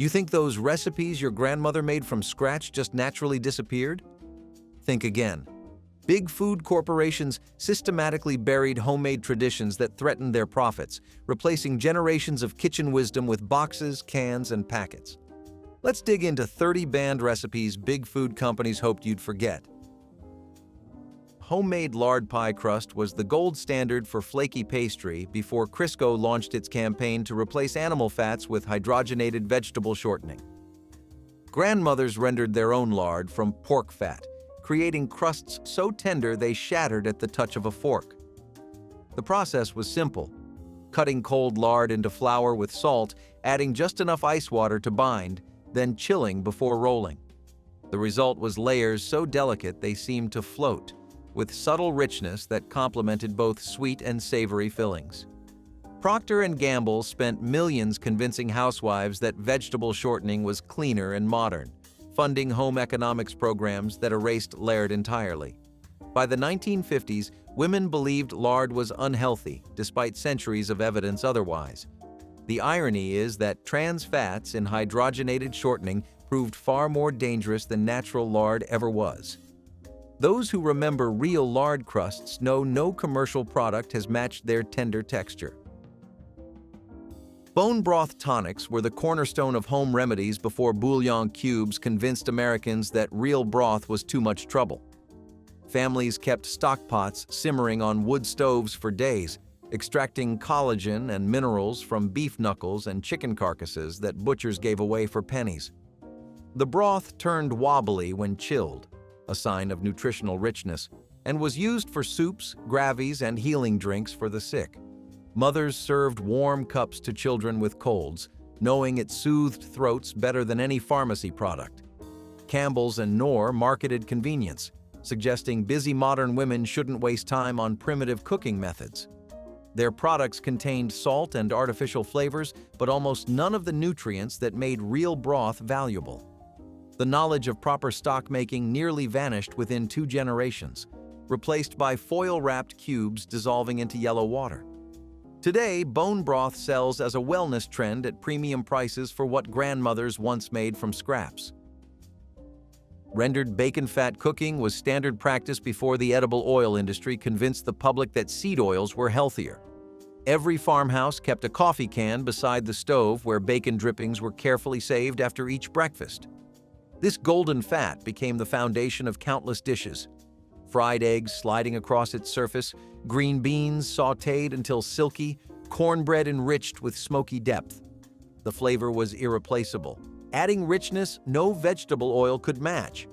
You think those recipes your grandmother made from scratch just naturally disappeared? Think again. Big food corporations systematically buried homemade traditions that threatened their profits, replacing generations of kitchen wisdom with boxes, cans, and packets. Let's dig into 30 banned recipes big food companies hoped you'd forget. Homemade lard pie crust was the gold standard for flaky pastry before Crisco launched its campaign to replace animal fats with hydrogenated vegetable shortening. Grandmothers rendered their own lard from pork fat, creating crusts so tender they shattered at the touch of a fork. The process was simple: cutting cold lard into flour with salt, adding just enough ice water to bind, then chilling before rolling. The result was layers so delicate they seemed to float, with subtle richness that complemented both sweet and savory fillings. Procter & Gamble spent millions convincing housewives that vegetable shortening was cleaner and modern, funding home economics programs that erased lard entirely. By the 1950s, women believed lard was unhealthy, despite centuries of evidence otherwise. The irony is that trans fats in hydrogenated shortening proved far more dangerous than natural lard ever was. Those who remember real lard crusts know no commercial product has matched their tender texture. Bone broth tonics were the cornerstone of home remedies before bouillon cubes convinced Americans that real broth was too much trouble. Families kept stock pots simmering on wood stoves for days, extracting collagen and minerals from beef knuckles and chicken carcasses that butchers gave away for pennies. The broth turned wobbly when chilled, a sign of nutritional richness, and was used for soups, gravies, and healing drinks for the sick. Mothers served warm cups to children with colds, knowing it soothed throats better than any pharmacy product. Campbell's and Knorr marketed convenience, suggesting busy modern women shouldn't waste time on primitive cooking methods. Their products contained salt and artificial flavors, but almost none of the nutrients that made real broth valuable. The knowledge of proper stock making nearly vanished within 2 generations, replaced by foil-wrapped cubes dissolving into yellow water. Today, bone broth sells as a wellness trend at premium prices for what grandmothers once made from scraps. Rendered bacon fat cooking was standard practice before the edible oil industry convinced the public that seed oils were healthier. Every farmhouse kept a coffee can beside the stove where bacon drippings were carefully saved after each breakfast. This golden fat became the foundation of countless dishes. Fried eggs sliding across its surface, green beans sautéed until silky, cornbread enriched with smoky depth. The flavor was irreplaceable, adding richness no vegetable oil could match.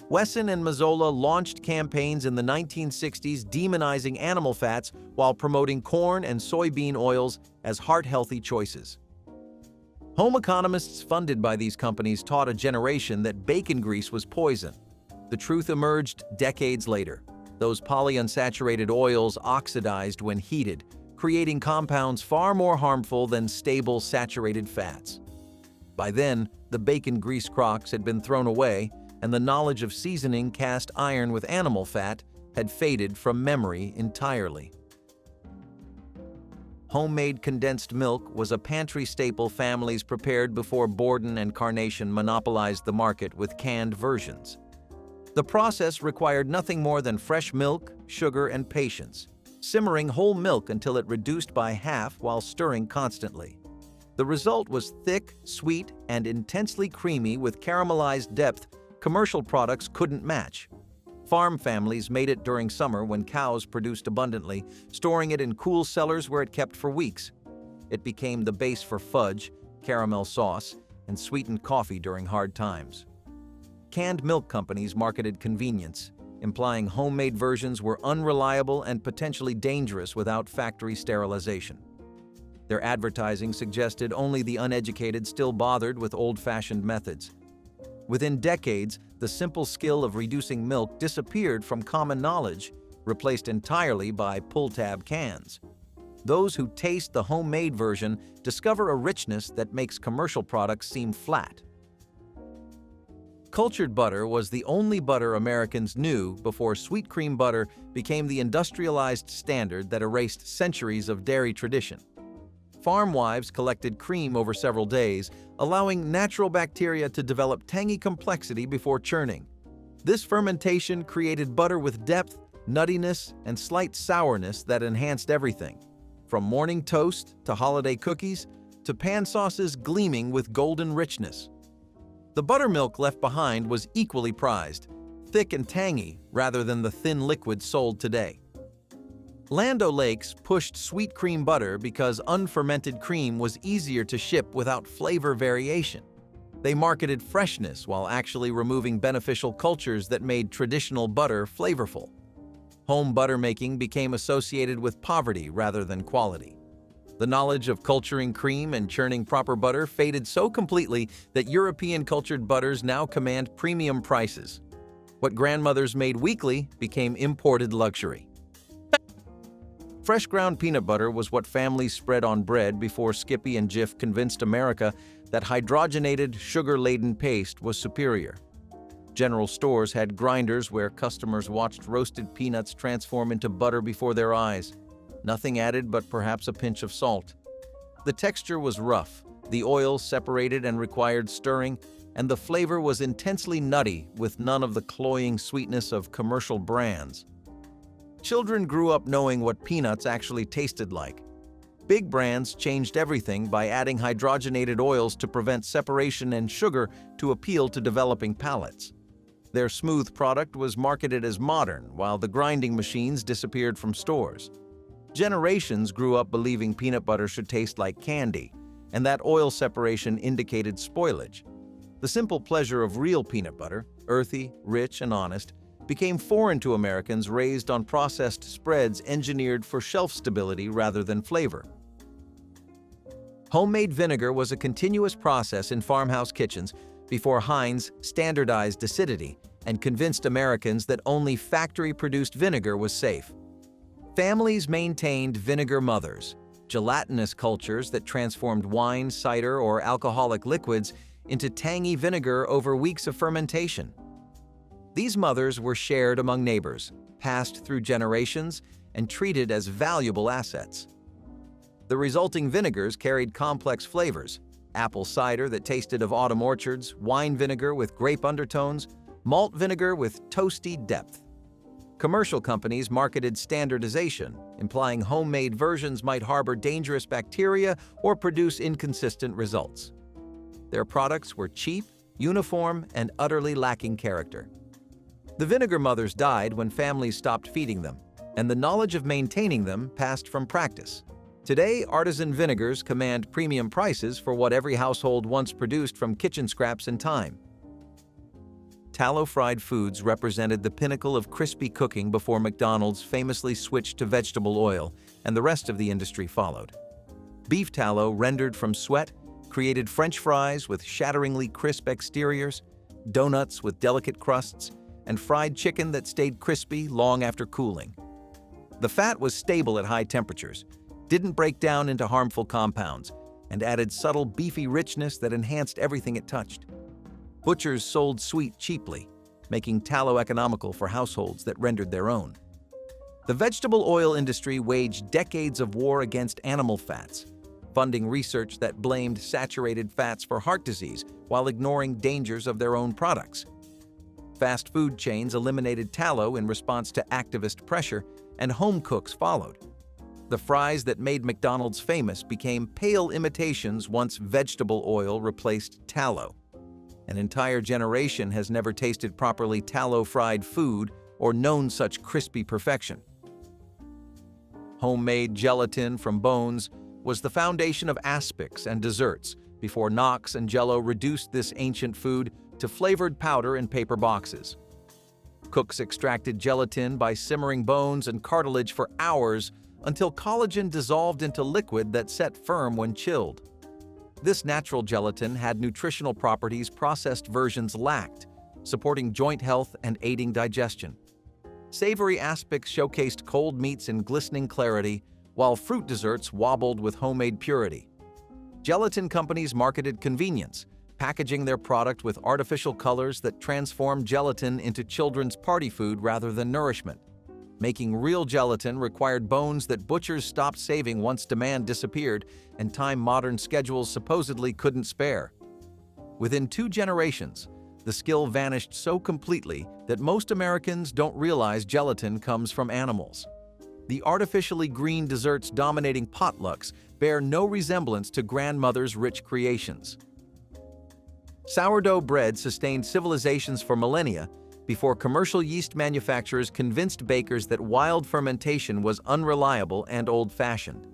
Wesson and Mazola launched campaigns in the 1960s demonizing animal fats while promoting corn and soybean oils as heart-healthy choices. Home economists funded by these companies taught a generation that bacon grease was poison. The truth emerged decades later. Those polyunsaturated oils oxidized when heated, creating compounds far more harmful than stable saturated fats. By then, the bacon grease crocks had been thrown away, and the knowledge of seasoning cast iron with animal fat had faded from memory entirely. Homemade condensed milk was a pantry staple families prepared before Borden and Carnation monopolized the market with canned versions. The process required nothing more than fresh milk, sugar, and patience, simmering whole milk until it reduced by half while stirring constantly. The result was thick, sweet, and intensely creamy with caramelized depth commercial products couldn't match. Farm families made it during summer when cows produced abundantly, storing it in cool cellars where it kept for weeks. It became the base for fudge, caramel sauce, and sweetened coffee during hard times. Canned milk companies marketed convenience, implying homemade versions were unreliable and potentially dangerous without factory sterilization. Their advertising suggested only the uneducated still bothered with old-fashioned methods. Within decades, the simple skill of reducing milk disappeared from common knowledge, replaced entirely by pull-tab cans. Those who taste the homemade version discover a richness that makes commercial products seem flat. Cultured butter was the only butter Americans knew before sweet cream butter became the industrialized standard that erased centuries of dairy tradition. Farm wives collected cream over several days, allowing natural bacteria to develop tangy complexity before churning. This fermentation created butter with depth, nuttiness, and slight sourness that enhanced everything, from morning toast to holiday cookies to pan sauces gleaming with golden richness. The buttermilk left behind was equally prized, thick and tangy rather than the thin liquid sold today. Land O'Lakes pushed sweet cream butter because unfermented cream was easier to ship without flavor variation. They marketed freshness while actually removing beneficial cultures that made traditional butter flavorful. Home butter making became associated with poverty rather than quality. The knowledge of culturing cream and churning proper butter faded so completely that European cultured butters now command premium prices. What grandmothers made weekly became imported luxury. Fresh ground peanut butter was what families spread on bread before Skippy and Jif convinced America that hydrogenated, sugar-laden paste was superior. General stores had grinders where customers watched roasted peanuts transform into butter before their eyes. Nothing added but perhaps a pinch of salt. The texture was rough, the oil separated and required stirring, and the flavor was intensely nutty with none of the cloying sweetness of commercial brands. Children grew up knowing what peanuts actually tasted like. Big brands changed everything by adding hydrogenated oils to prevent separation and sugar to appeal to developing palates. Their smooth product was marketed as modern, while the grinding machines disappeared from stores. Generations grew up believing peanut butter should taste like candy, and that oil separation indicated spoilage. The simple pleasure of real peanut butter, earthy, rich, and honest, became foreign to Americans raised on processed spreads engineered for shelf stability rather than flavor. Homemade vinegar was a continuous process in farmhouse kitchens before Heinz standardized acidity and convinced Americans that only factory-produced vinegar was safe. Families maintained vinegar mothers, gelatinous cultures that transformed wine, cider, or alcoholic liquids into tangy vinegar over weeks of fermentation. These mothers were shared among neighbors, passed through generations, and treated as valuable assets. The resulting vinegars carried complex flavors: apple cider that tasted of autumn orchards, wine vinegar with grape undertones, malt vinegar with toasty depth. Commercial companies marketed standardization, implying homemade versions might harbor dangerous bacteria or produce inconsistent results. Their products were cheap, uniform, and utterly lacking character. The vinegar mothers died when families stopped feeding them, and the knowledge of maintaining them passed from practice. Today, artisan vinegars command premium prices for what every household once produced from kitchen scraps and time. Tallow-fried foods represented the pinnacle of crispy cooking before McDonald's famously switched to vegetable oil, and the rest of the industry followed. Beef tallow rendered from suet created French fries with shatteringly crisp exteriors, donuts with delicate crusts, and fried chicken that stayed crispy long after cooling. The fat was stable at high temperatures, didn't break down into harmful compounds, and added subtle beefy richness that enhanced everything it touched. Butchers sold sweet cheaply, making tallow economical for households that rendered their own. The vegetable oil industry waged decades of war against animal fats, funding research that blamed saturated fats for heart disease while ignoring dangers of their own products. Fast food chains eliminated tallow in response to activist pressure, and home cooks followed. The fries that made McDonald's famous became pale imitations once vegetable oil replaced tallow. An entire generation has never tasted properly tallow-fried food or known such crispy perfection. Homemade gelatin from bones was the foundation of aspics and desserts before Knox and Jell-O reduced this ancient food to flavored powder in paper boxes. Cooks extracted gelatin by simmering bones and cartilage for hours until collagen dissolved into liquid that set firm when chilled. This natural gelatin had nutritional properties processed versions lacked, supporting joint health and aiding digestion. Savory aspics showcased cold meats in glistening clarity, while fruit desserts wobbled with homemade purity. Gelatin companies marketed convenience, packaging their product with artificial colors that transformed gelatin into children's party food rather than nourishment. Making real gelatin required bones that butchers stopped saving once demand disappeared and time modern schedules supposedly couldn't spare. Within 2 generations, the skill vanished so completely that most Americans don't realize gelatin comes from animals. The artificially green desserts dominating potlucks bear no resemblance to grandmother's rich creations. Sourdough bread sustained civilizations for millennia before commercial yeast manufacturers convinced bakers that wild fermentation was unreliable and old-fashioned.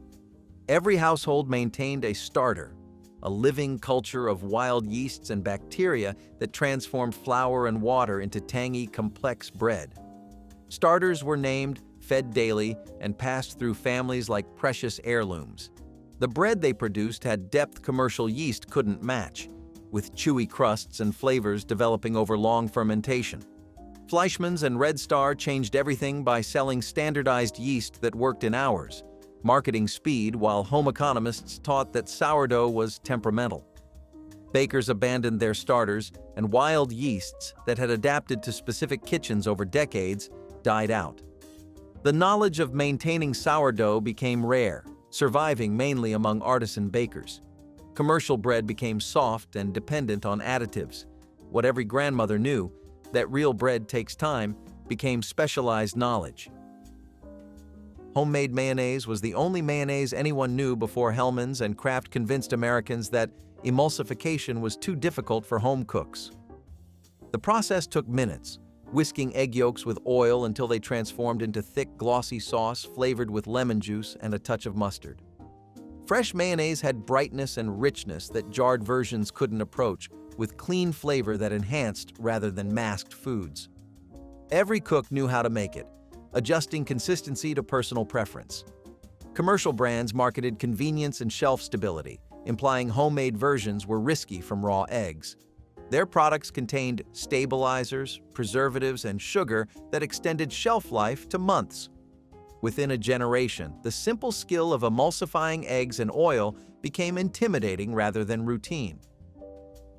Every household maintained a starter, a living culture of wild yeasts and bacteria that transformed flour and water into tangy, complex bread. Starters were named, fed daily, and passed through families like precious heirlooms. The bread they produced had depth commercial yeast couldn't match, with chewy crusts and flavors developing over long fermentation. Fleischmann's and Red Star changed everything by selling standardized yeast that worked in hours, marketing speed while home economists taught that sourdough was temperamental. Bakers abandoned their starters, and wild yeasts that had adapted to specific kitchens over decades died out. The knowledge of maintaining sourdough became rare, surviving mainly among artisan bakers. Commercial bread became soft and dependent on additives. What every grandmother knew, that real bread takes time, became specialized knowledge. Homemade mayonnaise was the only mayonnaise anyone knew before Hellmann's and Kraft convinced Americans that emulsification was too difficult for home cooks. The process took minutes, whisking egg yolks with oil until they transformed into thick, glossy sauce flavored with lemon juice and a touch of mustard. Fresh mayonnaise had brightness and richness that jarred versions couldn't approach, with clean flavor that enhanced rather than masked foods. Every cook knew how to make it, adjusting consistency to personal preference. Commercial brands marketed convenience and shelf stability, implying homemade versions were risky from raw eggs. Their products contained stabilizers, preservatives, and sugar that extended shelf life to months. Within a generation, the simple skill of emulsifying eggs and oil became intimidating rather than routine.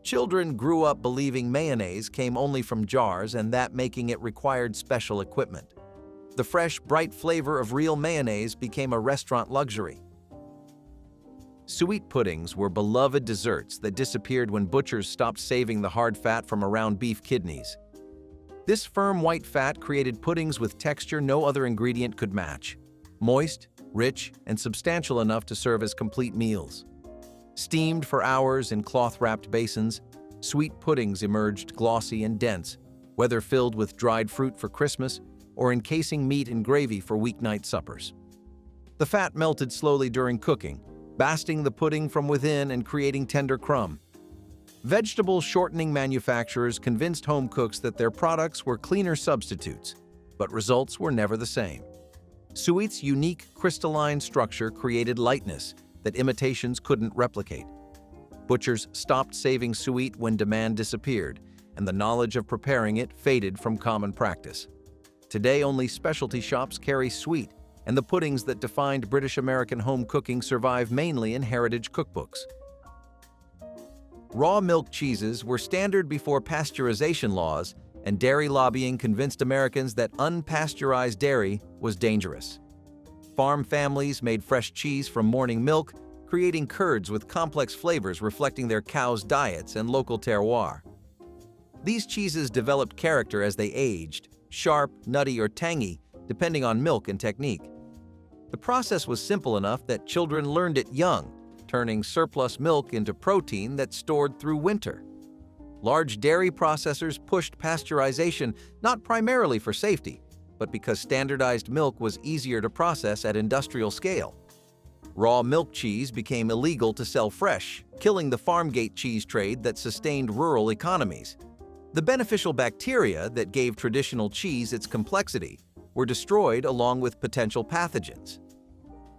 Children grew up believing mayonnaise came only from jars and that making it required special equipment. The fresh, bright flavor of real mayonnaise became a restaurant luxury. Sweet puddings were beloved desserts that disappeared when butchers stopped saving the hard fat from around beef kidneys. This firm white fat created puddings with texture no other ingredient could match. Moist, rich, and substantial enough to serve as complete meals. Steamed for hours in cloth-wrapped basins, sweet puddings emerged glossy and dense, whether filled with dried fruit for Christmas or encasing meat in gravy for weeknight suppers. The fat melted slowly during cooking, basting the pudding from within and creating tender crumb. Vegetable shortening manufacturers convinced home cooks that their products were cleaner substitutes, but results were never the same. Suet's unique crystalline structure created lightness that imitations couldn't replicate. Butchers stopped saving suet when demand disappeared, and the knowledge of preparing it faded from common practice. Today, only specialty shops carry suet, and the puddings that defined British-American home cooking survive mainly in heritage cookbooks. Raw milk cheeses were standard before pasteurization laws, and dairy lobbying convinced Americans that unpasteurized dairy was dangerous. Farm families made fresh cheese from morning milk, creating curds with complex flavors reflecting their cows' diets and local terroir. These cheeses developed character as they aged, sharp, nutty, or tangy, depending on milk and technique. The process was simple enough that children learned it young, turning surplus milk into protein that's stored through winter. Large dairy processors pushed pasteurization not primarily for safety, but because standardized milk was easier to process at industrial scale. Raw milk cheese became illegal to sell fresh, killing the farm-gate cheese trade that sustained rural economies. The beneficial bacteria that gave traditional cheese its complexity were destroyed along with potential pathogens.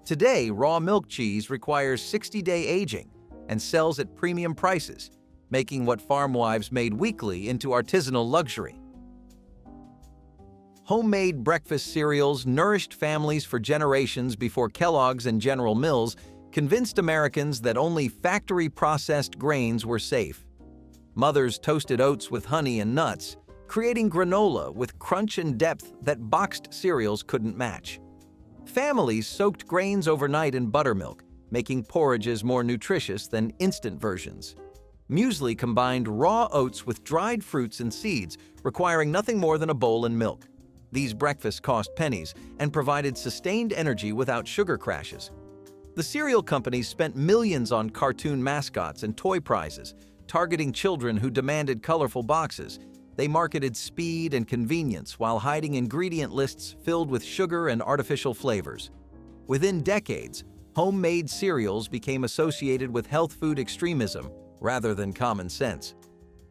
Today, raw milk cheese requires 60-day aging and sells at premium prices, making what farm wives made weekly into artisanal luxury. Homemade breakfast cereals nourished families for generations before Kellogg's and General Mills convinced Americans that only factory-processed grains were safe. Mothers toasted oats with honey and nuts, creating granola with crunch and depth that boxed cereals couldn't match. Families soaked grains overnight in buttermilk, making porridges more nutritious than instant versions. Muesli combined raw oats with dried fruits and seeds, requiring nothing more than a bowl and milk. These breakfasts cost pennies and provided sustained energy without sugar crashes. The cereal companies spent millions on cartoon mascots and toy prizes, targeting children who demanded colorful boxes. They marketed speed and convenience while hiding ingredient lists filled with sugar and artificial flavors. Within decades, homemade cereals became associated with health food extremism rather than common sense.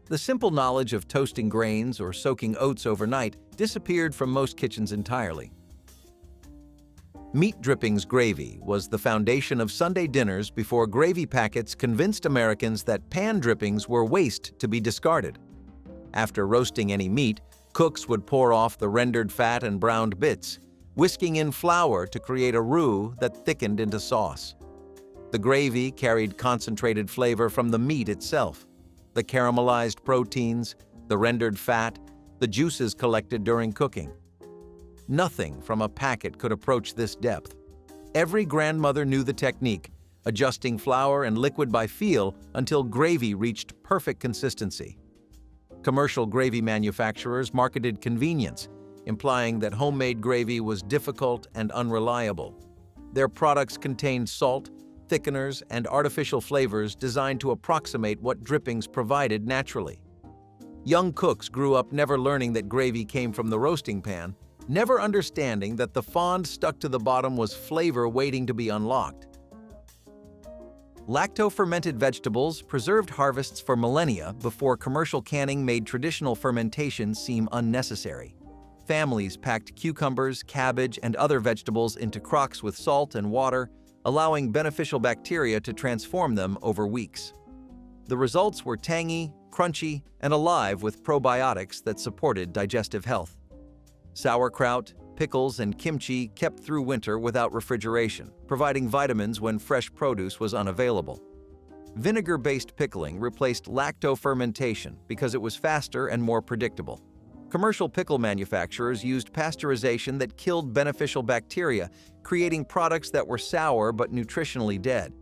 The simple knowledge of toasting grains or soaking oats overnight disappeared from most kitchens entirely. Meat drippings gravy was the foundation of Sunday dinners before gravy packets convinced Americans that pan drippings were waste to be discarded. After roasting any meat, cooks would pour off the rendered fat and browned bits, whisking in flour to create a roux that thickened into sauce. The gravy carried concentrated flavor from the meat itself. The caramelized proteins, the rendered fat, the juices collected during cooking. Nothing from a packet could approach this depth. Every grandmother knew the technique, adjusting flour and liquid by feel until gravy reached perfect consistency. Commercial gravy manufacturers marketed convenience, implying that homemade gravy was difficult and unreliable. Their products contained salt, thickeners, and artificial flavors designed to approximate what drippings provided naturally. Young cooks grew up never learning that gravy came from the roasting pan, never understanding that the fond stuck to the bottom was flavor waiting to be unlocked. Lacto-fermented vegetables preserved harvests for millennia before commercial canning made traditional fermentation seem unnecessary. Families packed cucumbers, cabbage, and other vegetables into crocks with salt and water, allowing beneficial bacteria to transform them over weeks. The results were tangy, crunchy, and alive with probiotics that supported digestive health. Sauerkraut, pickles, and kimchi kept through winter without refrigeration, providing vitamins when fresh produce was unavailable. Vinegar-based pickling replaced lacto-fermentation because it was faster and more predictable. Commercial pickle manufacturers used pasteurization that killed beneficial bacteria, creating products that were sour but nutritionally dead.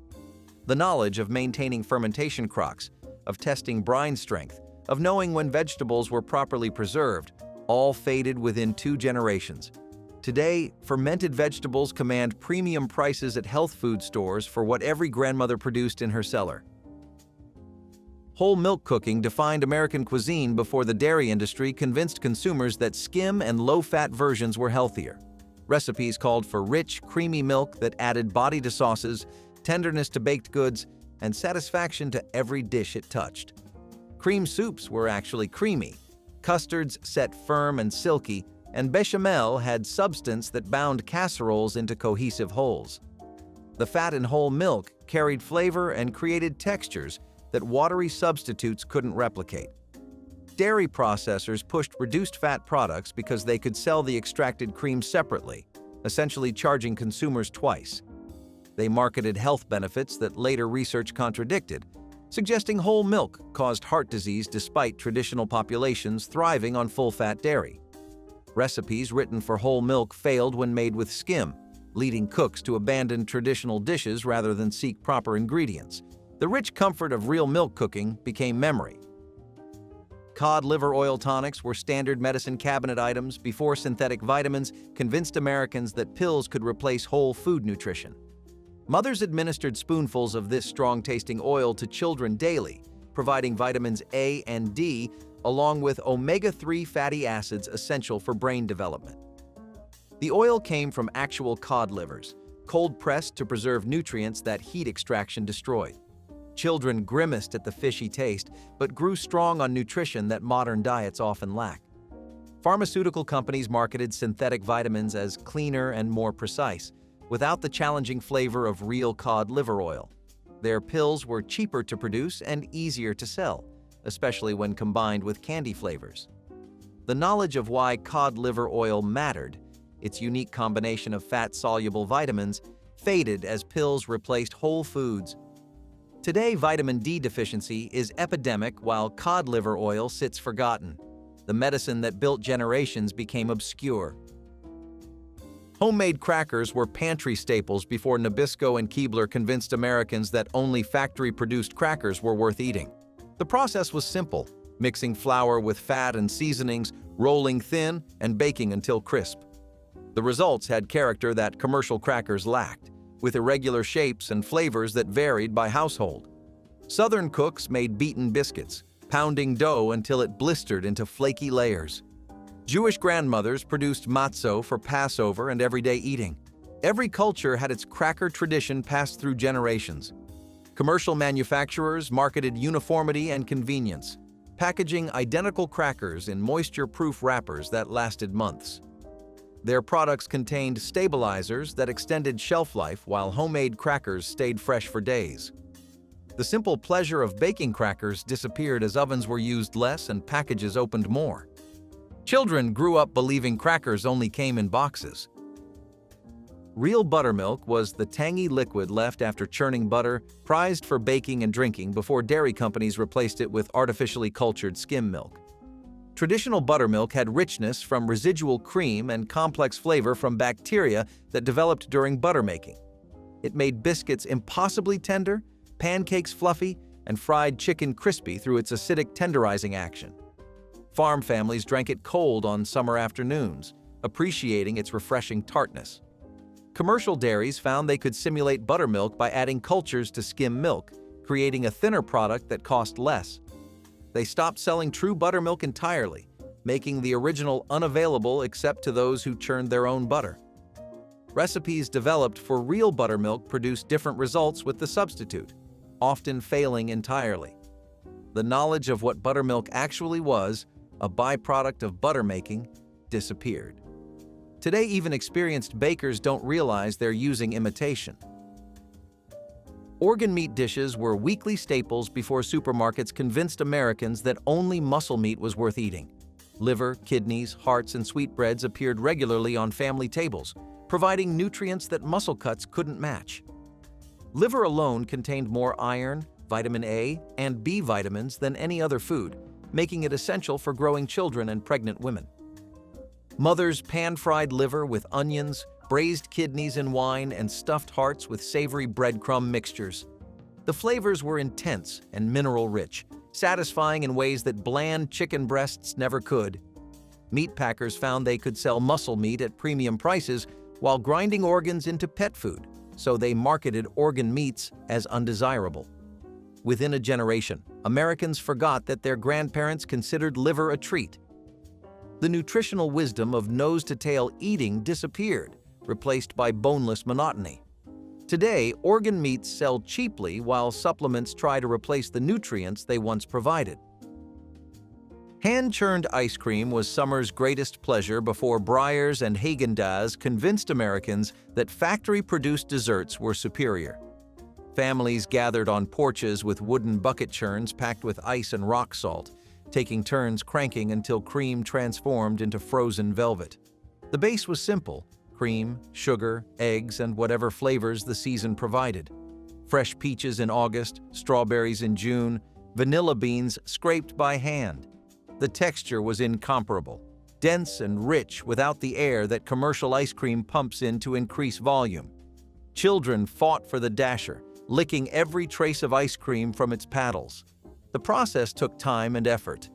The knowledge of maintaining fermentation crocks, of testing brine strength, of knowing when vegetables were properly preserved, all faded within 2 generations. Today, fermented vegetables command premium prices at health food stores for what every grandmother produced in her cellar. Whole milk cooking defined American cuisine before the dairy industry convinced consumers that skim and low-fat versions were healthier. Recipes called for rich, creamy milk that added body to sauces, tenderness to baked goods, and satisfaction to every dish it touched. Cream soups were actually creamy. Custards set firm and silky, and bechamel had substance that bound casseroles into cohesive wholes. The fat in whole milk carried flavor and created textures that watery substitutes couldn't replicate. Dairy processors pushed reduced-fat products because they could sell the extracted cream separately, essentially charging consumers twice. They marketed health benefits that later research contradicted, suggesting whole milk caused heart disease despite traditional populations thriving on full-fat dairy. Recipes written for whole milk failed when made with skim, leading cooks to abandon traditional dishes rather than seek proper ingredients. The rich comfort of real milk cooking became memory. Cod liver oil tonics were standard medicine cabinet items before synthetic vitamins convinced Americans that pills could replace whole food nutrition. Mothers administered spoonfuls of this strong-tasting oil to children daily, providing vitamins A and D, along with omega-3 fatty acids essential for brain development. The oil came from actual cod livers, cold-pressed to preserve nutrients that heat extraction destroyed. Children grimaced at the fishy taste, but grew strong on nutrition that modern diets often lack. Pharmaceutical companies marketed synthetic vitamins as cleaner and more precise, without the challenging flavor of real cod liver oil. Their pills were cheaper to produce and easier to sell, especially when combined with candy flavors. The knowledge of why cod liver oil mattered, its unique combination of fat-soluble vitamins, faded as pills replaced whole foods. Today, vitamin D deficiency is epidemic while cod liver oil sits forgotten. The medicine that built generations became obscure. Homemade crackers were pantry staples before Nabisco and Keebler convinced Americans that only factory-produced crackers were worth eating. The process was simple: mixing flour with fat and seasonings, rolling thin, and baking until crisp. The results had character that commercial crackers lacked, with irregular shapes and flavors that varied by household. Southern cooks made beaten biscuits, pounding dough until it blistered into flaky layers. Jewish grandmothers produced matzo for Passover and everyday eating. Every culture had its cracker tradition passed through generations. Commercial manufacturers marketed uniformity and convenience, packaging identical crackers in moisture-proof wrappers that lasted months. Their products contained stabilizers that extended shelf life while homemade crackers stayed fresh for days. The simple pleasure of baking crackers disappeared as ovens were used less and packages opened more. Children grew up believing crackers only came in boxes. Real buttermilk was the tangy liquid left after churning butter, prized for baking and drinking before dairy companies replaced it with artificially cultured skim milk. Traditional buttermilk had richness from residual cream and complex flavor from bacteria that developed during butter making. It made biscuits impossibly tender, pancakes fluffy, and fried chicken crispy through its acidic tenderizing action. Farm families drank it cold on summer afternoons, appreciating its refreshing tartness. Commercial dairies found they could simulate buttermilk by adding cultures to skim milk, creating a thinner product that cost less. They stopped selling true buttermilk entirely, making the original unavailable except to those who churned their own butter. Recipes developed for real buttermilk produced different results with the substitute, often failing entirely. The knowledge of what buttermilk actually was, a byproduct of butter making, disappeared. Today, even experienced bakers don't realize they're using imitation. Organ meat dishes were weekly staples before supermarkets convinced Americans that only muscle meat was worth eating. Liver, kidneys, hearts, and sweetbreads appeared regularly on family tables, providing nutrients that muscle cuts couldn't match. Liver alone contained more iron, vitamin A, and B vitamins than any other food, making it essential for growing children and pregnant women. Mothers pan-fried liver with onions, braised kidneys in wine, and stuffed hearts with savory breadcrumb mixtures. The flavors were intense and mineral-rich, satisfying in ways that bland chicken breasts never could. Meat packers found they could sell muscle meat at premium prices while grinding organs into pet food, so they marketed organ meats as undesirable. Within a generation, Americans forgot that their grandparents considered liver a treat. The nutritional wisdom of nose-to-tail eating disappeared, replaced by boneless monotony. Today, organ meats sell cheaply while supplements try to replace the nutrients they once provided. Hand-churned ice cream was summer's greatest pleasure before Breyers and Häagen-Dazs convinced Americans that factory-produced desserts were superior. Families gathered on porches with wooden bucket churns packed with ice and rock salt, taking turns cranking until cream transformed into frozen velvet. The base was simple: cream, sugar, eggs, and whatever flavors the season provided. Fresh peaches in August, strawberries in June, vanilla beans scraped by hand. The texture was incomparable, dense and rich without the air that commercial ice cream pumps in to increase volume. Children fought for the dasher, licking every trace of ice cream from its paddles. The process took time and effort,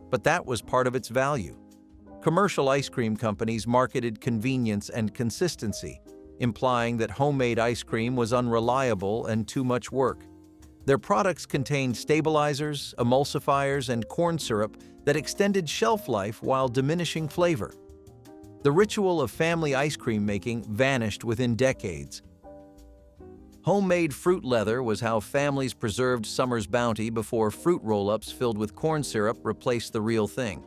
but that was part of its value. Commercial ice cream companies marketed convenience and consistency, implying that homemade ice cream was unreliable and too much work. Their products contained stabilizers, emulsifiers, and corn syrup that extended shelf life while diminishing flavor. The ritual of family ice cream making vanished within decades. Homemade fruit leather was how families preserved summer's bounty before fruit roll-ups filled with corn syrup replaced the real thing.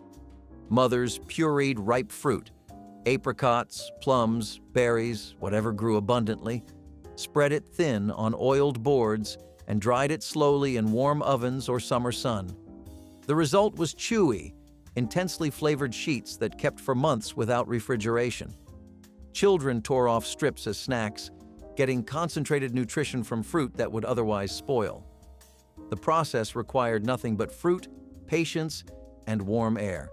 Mothers pureed ripe fruit, apricots, plums, berries, whatever grew abundantly, spread it thin on oiled boards, and dried it slowly in warm ovens or summer sun. The result was chewy, intensely flavored sheets that kept for months without refrigeration. Children tore off strips as snacks, getting concentrated nutrition from fruit that would otherwise spoil. The process required nothing but fruit, patience, and warm air.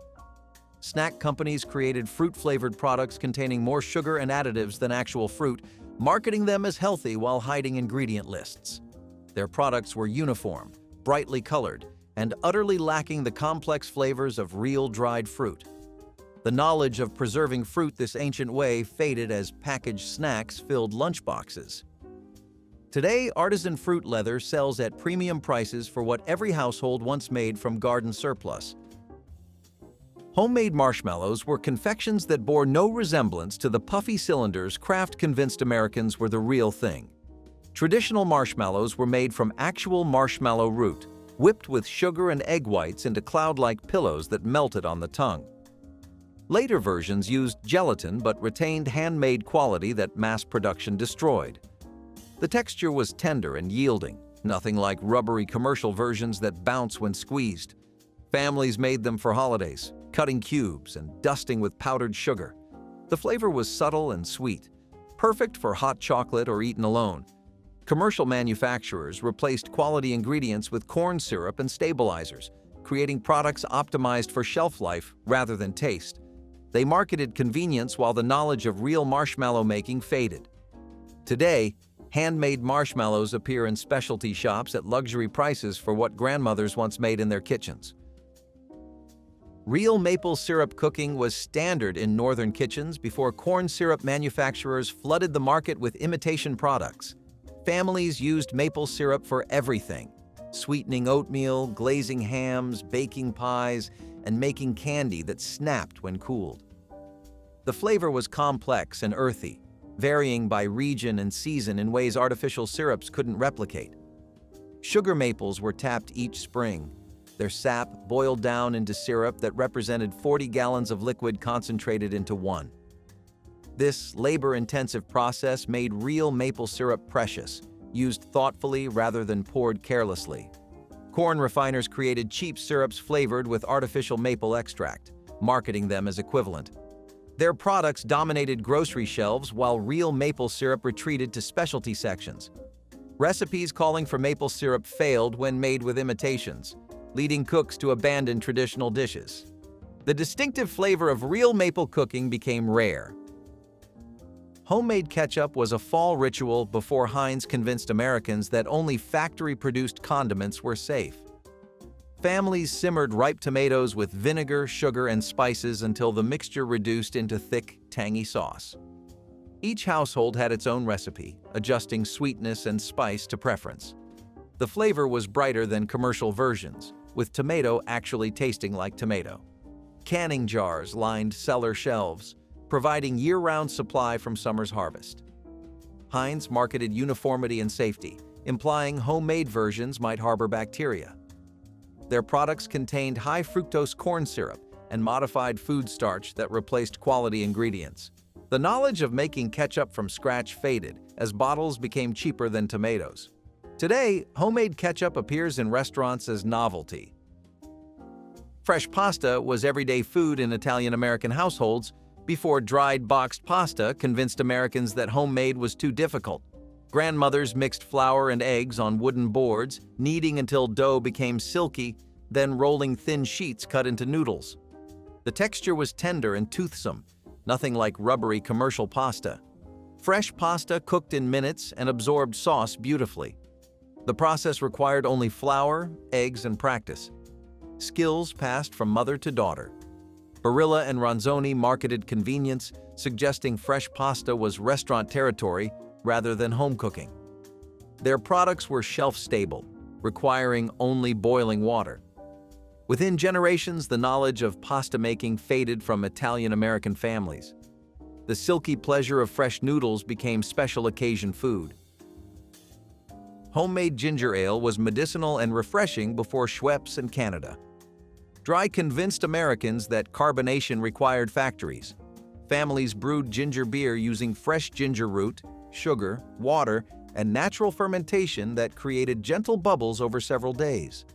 Snack companies created fruit-flavored products containing more sugar and additives than actual fruit, marketing them as healthy while hiding ingredient lists. Their products were uniform, brightly colored, and utterly lacking the complex flavors of real dried fruit. The knowledge of preserving fruit this ancient way faded as packaged snacks filled lunchboxes. Today, artisan fruit leather sells at premium prices for what every household once made from garden surplus. Homemade marshmallows were confections that bore no resemblance to the puffy cylinders Kraft convinced Americans were the real thing. Traditional marshmallows were made from actual marshmallow root, whipped with sugar and egg whites into cloud-like pillows that melted on the tongue. Later versions used gelatin but retained handmade quality that mass production destroyed. The texture was tender and yielding, nothing like rubbery commercial versions that bounce when squeezed. Families made them for holidays, cutting cubes and dusting with powdered sugar. The flavor was subtle and sweet, perfect for hot chocolate or eaten alone. Commercial manufacturers replaced quality ingredients with corn syrup and stabilizers, creating products optimized for shelf life rather than taste. They marketed convenience while the knowledge of real marshmallow making faded. Today, handmade marshmallows appear in specialty shops at luxury prices for what grandmothers once made in their kitchens. Real maple syrup cooking was standard in northern kitchens before corn syrup manufacturers flooded the market with imitation products. Families used maple syrup for everything: sweetening oatmeal, glazing hams, baking pies, and making candy that snapped when cooled. The flavor was complex and earthy, varying by region and season in ways artificial syrups couldn't replicate. Sugar maples were tapped each spring, their sap boiled down into syrup that represented 40 gallons of liquid concentrated into one. This labor-intensive process made real maple syrup precious, used thoughtfully rather than poured carelessly. Corn refiners created cheap syrups flavored with artificial maple extract, marketing them as equivalent. Their products dominated grocery shelves while real maple syrup retreated to specialty sections. Recipes calling for maple syrup failed when made with imitations, leading cooks to abandon traditional dishes. The distinctive flavor of real maple cooking became rare. Homemade ketchup was a fall ritual before Heinz convinced Americans that only factory-produced condiments were safe. Families simmered ripe tomatoes with vinegar, sugar, and spices until the mixture reduced into thick, tangy sauce. Each household had its own recipe, adjusting sweetness and spice to preference. The flavor was brighter than commercial versions, with tomato actually tasting like tomato. Canning jars lined cellar shelves, providing year-round supply from summer's harvest. Heinz marketed uniformity and safety, implying homemade versions might harbor bacteria. Their products contained high fructose corn syrup and modified food starch that replaced quality ingredients. The knowledge of making ketchup from scratch faded as bottles became cheaper than tomatoes. Today, homemade ketchup appears in restaurants as novelty. Fresh pasta was everyday food in Italian-American households before dried boxed pasta convinced Americans that homemade was too difficult. Grandmothers mixed flour and eggs on wooden boards, kneading until dough became silky, then rolling thin sheets cut into noodles. The texture was tender and toothsome, nothing like rubbery commercial pasta. Fresh pasta cooked in minutes and absorbed sauce beautifully. The process required only flour, eggs, and practice. Skills passed from mother to daughter. Barilla and Ronzoni marketed convenience, suggesting fresh pasta was restaurant territory rather than home cooking. Their products were shelf-stable, requiring only boiling water. Within generations, the knowledge of pasta making faded from Italian-American families. The silky pleasure of fresh noodles became special occasion food. Homemade ginger ale was medicinal and refreshing before Schweppes and Canada. Dry convinced Americans that carbonation required factories. Families brewed ginger beer using fresh ginger root, sugar, water, and natural fermentation that created gentle bubbles over several days.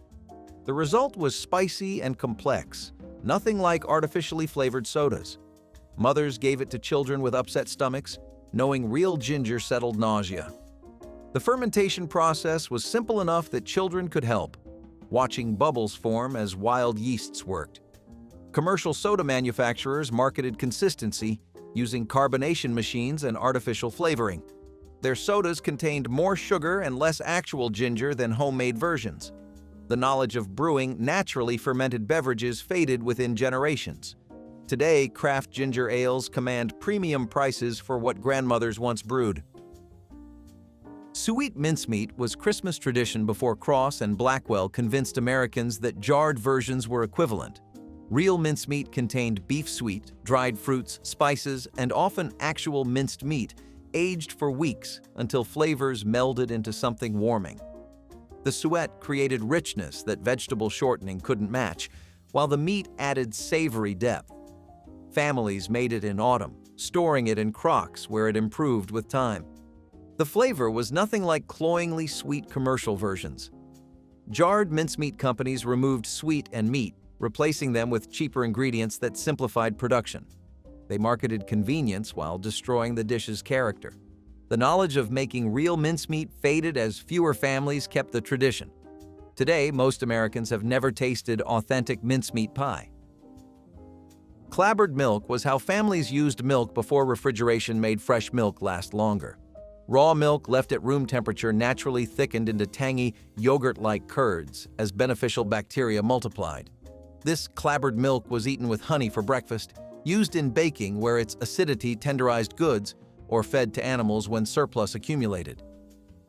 The result was spicy and complex, nothing like artificially flavored sodas. Mothers gave it to children with upset stomachs, knowing real ginger settled nausea. The fermentation process was simple enough that children could help, watching bubbles form as wild yeasts worked. Commercial soda manufacturers marketed consistency using carbonation machines and artificial flavoring. Their sodas contained more sugar and less actual ginger than homemade versions. The knowledge of brewing naturally fermented beverages faded within generations. Today, craft ginger ales command premium prices for what grandmothers once brewed. Sweet mincemeat was Christmas tradition before Cross and Blackwell convinced Americans that jarred versions were equivalent. Real mincemeat contained beef suet, dried fruits, spices, and often actual minced meat, aged for weeks until flavors melded into something warming. The suet created richness that vegetable shortening couldn't match, while the meat added savory depth. Families made it in autumn, storing it in crocks where it improved with time. The flavor was nothing like cloyingly sweet commercial versions. Jarred mincemeat companies removed sweet and meat, replacing them with cheaper ingredients that simplified production. They marketed convenience while destroying the dish's character. The knowledge of making real mincemeat faded as fewer families kept the tradition. Today, most Americans have never tasted authentic mincemeat pie. Clabbered milk was how families used milk before refrigeration made fresh milk last longer. Raw milk left at room temperature naturally thickened into tangy, yogurt-like curds as beneficial bacteria multiplied. This clabbered milk was eaten with honey for breakfast, used in baking where its acidity tenderized goods, or fed to animals when surplus accumulated.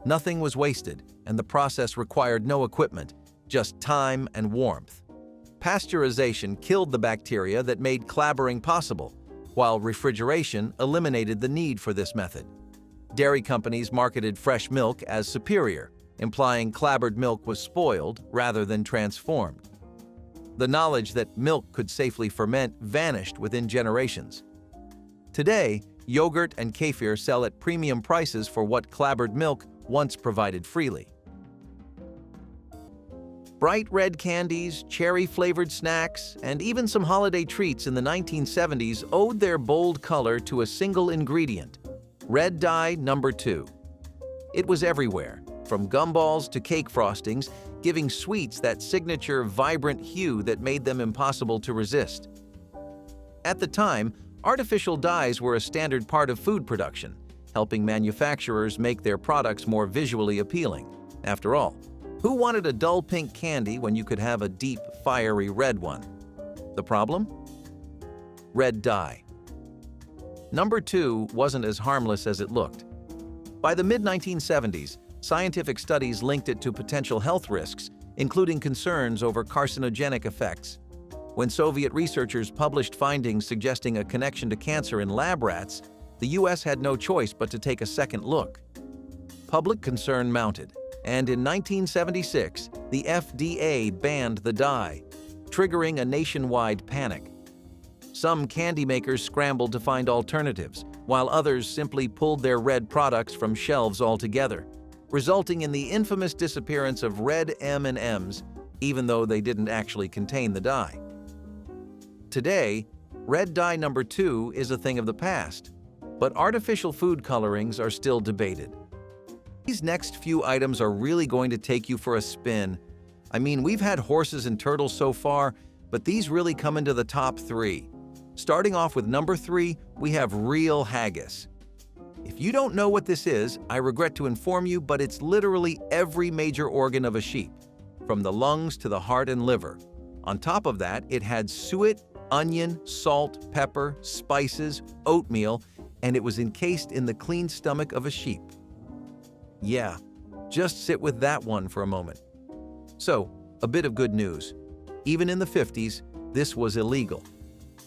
Nothing was wasted, and the process required no equipment, just time and warmth. Pasteurization killed the bacteria that made clabbering possible, while refrigeration eliminated the need for this method. Dairy companies marketed fresh milk as superior, implying clabbered milk was spoiled rather than transformed. The knowledge that milk could safely ferment vanished within generations. Today, yogurt and kefir sell at premium prices for what clabbered milk once provided freely. Bright red candies, cherry-flavored snacks, and even some holiday treats in the 1970s owed their bold color to a single ingredient: red dye number 2. It was everywhere, from gumballs to cake frostings, giving sweets that signature vibrant hue that made them impossible to resist. At the time, artificial dyes were a standard part of food production, helping manufacturers make their products more visually appealing. After all, who wanted a dull pink candy when you could have a deep, fiery red one? The problem? Red dye. Number 2 wasn't as harmless as it looked. By the mid-1970s, scientific studies linked it to potential health risks, including concerns over carcinogenic effects. When Soviet researchers published findings suggesting a connection to cancer in lab rats, the U.S. had no choice but to take a second look. Public concern mounted, and in 1976, the FDA banned the dye, triggering a nationwide panic. Some candy makers scrambled to find alternatives, while others simply pulled their red products from shelves altogether, resulting in the infamous disappearance of red M&Ms, even though they didn't actually contain the dye. Today, red dye number 2 is a thing of the past, but artificial food colorings are still debated. These next few items are really going to take you for a spin. I mean, we've had horses and turtles so far, but these really come into the top 3. Starting off with number 3, we have real haggis. If you don't know what this is, I regret to inform you, but it's literally every major organ of a sheep, from the lungs to the heart and liver. On top of that, it had suet, onion, salt, pepper, spices, oatmeal, and it was encased in the clean stomach of a sheep. Yeah, just sit with that one for a moment. So, a bit of good news. Even in the 50s, this was illegal.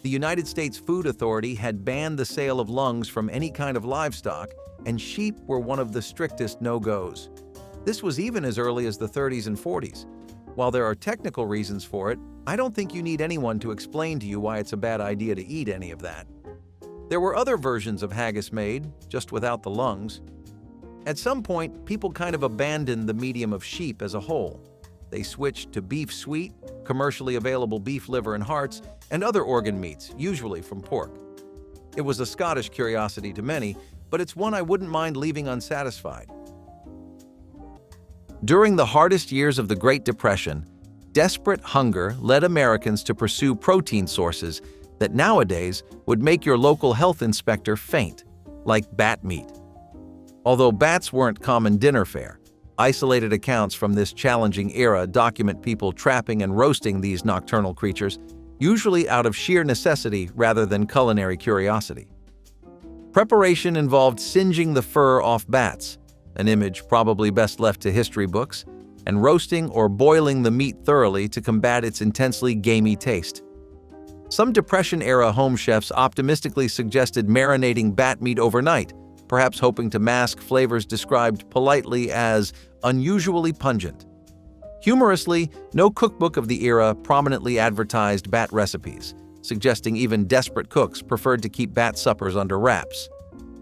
The United States Food Authority had banned the sale of lungs from any kind of livestock, and sheep were one of the strictest no-goes. This was even as early as the 30s and 40s. While there are technical reasons for it, I don't think you need anyone to explain to you why it's a bad idea to eat any of that. There were other versions of haggis made, just without the lungs. At some point, people kind of abandoned the medium of sheep as a whole. They switched to beef suet, commercially available beef liver and hearts, and other organ meats, usually from pork. It was a Scottish curiosity to many, but it's one I wouldn't mind leaving unsatisfied. During the hardest years of the Great Depression, Desperate hunger led Americans to pursue protein sources that nowadays would make your local health inspector faint, like bat meat. Although bats weren't common dinner fare, isolated accounts from this challenging era document people trapping and roasting these nocturnal creatures, usually out of sheer necessity rather than culinary curiosity. Preparation involved singeing the fur off bats, an image probably best left to history books, and roasting or boiling the meat thoroughly to combat its intensely gamey taste. Some Depression-era home chefs optimistically suggested marinating bat meat overnight, perhaps hoping to mask flavors described politely as unusually pungent. Humorously, no cookbook of the era prominently advertised bat recipes, suggesting even desperate cooks preferred to keep bat suppers under wraps.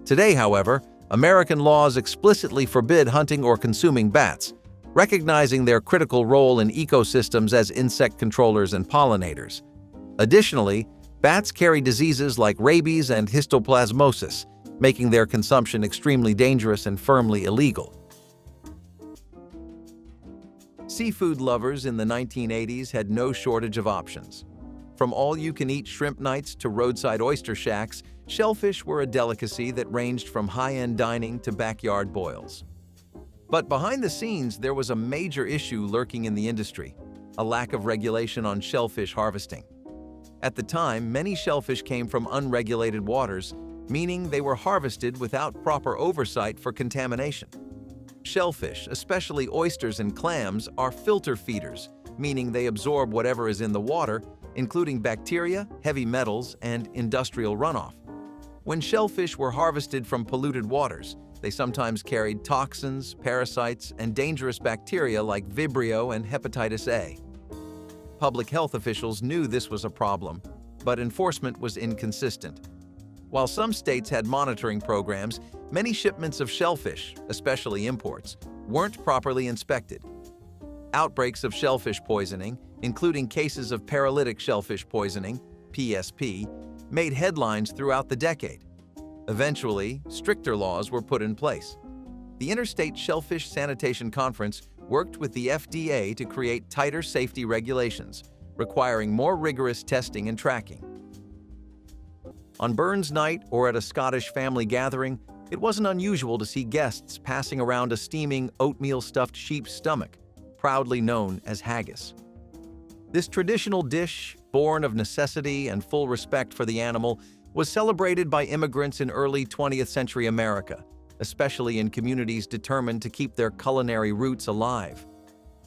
Today, however, American laws explicitly forbid hunting or consuming bats, recognizing their critical role in ecosystems as insect controllers and pollinators. Additionally, bats carry diseases like rabies and histoplasmosis, making their consumption extremely dangerous and firmly illegal. Seafood lovers in the 1980s had no shortage of options. From all-you-can-eat shrimp nights to roadside oyster shacks, shellfish were a delicacy that ranged from high-end dining to backyard boils. But behind the scenes, there was a major issue lurking in the industry: a lack of regulation on shellfish harvesting. At the time, many shellfish came from unregulated waters, meaning they were harvested without proper oversight for contamination. Shellfish, especially oysters and clams, are filter feeders, meaning they absorb whatever is in the water, including bacteria, heavy metals, and industrial runoff. When shellfish were harvested from polluted waters, they sometimes carried toxins, parasites, and dangerous bacteria like Vibrio and hepatitis A. Public health officials knew this was a problem, but enforcement was inconsistent. While some states had monitoring programs, many shipments of shellfish, especially imports, weren't properly inspected. Outbreaks of shellfish poisoning, including cases of paralytic shellfish poisoning, PSP, made headlines throughout the decade. Eventually, stricter laws were put in place. The Interstate Shellfish Sanitation Conference worked with the FDA to create tighter safety regulations, requiring more rigorous testing and tracking. On Burns Night or at a Scottish family gathering, it wasn't unusual to see guests passing around a steaming oatmeal-stuffed sheep's stomach, proudly known as haggis. This traditional dish, born of necessity and full respect for the animal, was celebrated by immigrants in early 20th century America, especially in communities determined to keep their culinary roots alive.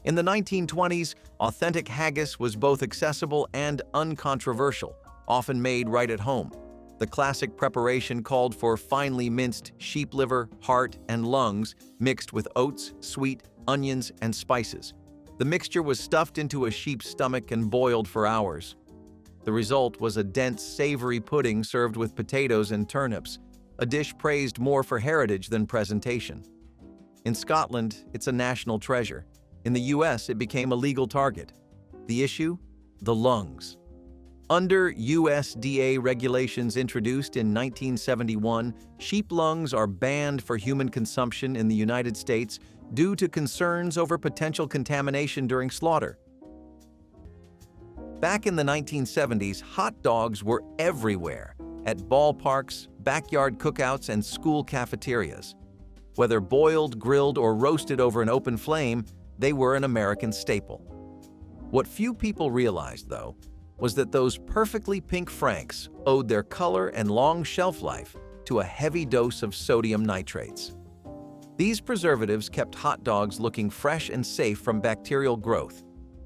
In the 1920s, authentic haggis was both accessible and uncontroversial, often made right at home. The classic preparation called for finely minced sheep liver, heart, and lungs mixed with oats, sweet, onions, and spices. The mixture was stuffed into a sheep's stomach and boiled for hours. The result was a dense, savory pudding served with potatoes and turnips, a dish praised more for heritage than presentation. In Scotland, it's a national treasure. In the US, it became a legal target. The issue? The lungs. Under USDA regulations introduced in 1971, sheep lungs are banned for human consumption in the United States due to concerns over potential contamination during slaughter. Back in the 1970s, hot dogs were everywhere, at ballparks, backyard cookouts, and school cafeterias. Whether boiled, grilled, or roasted over an open flame, they were an American staple. What few people realized, though, was that those perfectly pink Franks owed their color and long shelf life to a heavy dose of sodium nitrates. These preservatives kept hot dogs looking fresh and safe from bacterial growth.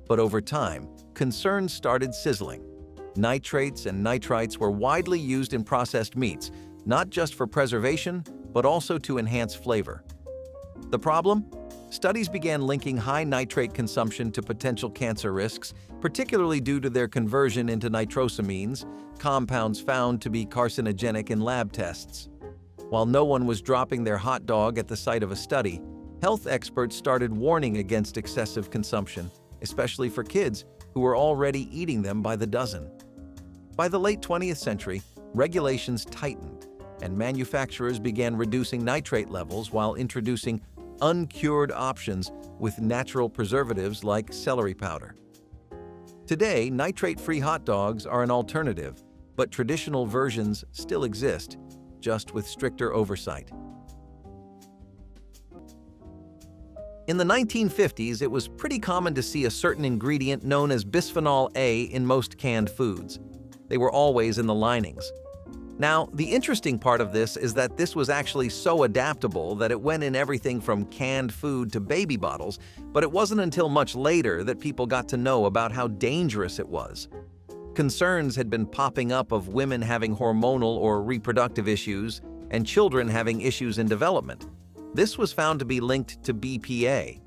But over time, concerns started sizzling. Nitrates and nitrites were widely used in processed meats, not just for preservation, but also to enhance flavor. The problem? Studies began linking high nitrate consumption to potential cancer risks, particularly due to their conversion into nitrosamines, compounds found to be carcinogenic in lab tests. While no one was dropping their hot dog at the site of a study, health experts started warning against excessive consumption, especially for kids who were already eating them by the dozen. By the late 20th century, regulations tightened, and manufacturers began reducing nitrate levels while introducing uncured options with natural preservatives like celery powder. Today, nitrate-free hot dogs are an alternative, but traditional versions still exist, just with stricter oversight. In the 1950s, it was pretty common to see a certain ingredient known as bisphenol A in most canned foods. They were always in the linings. Now, the interesting part of this is that this was actually so adaptable that it went in everything from canned food to baby bottles, but it wasn't until much later that people got to know about how dangerous it was. Concerns had been popping up of women having hormonal or reproductive issues and children having issues in development. This was found to be linked to BPA.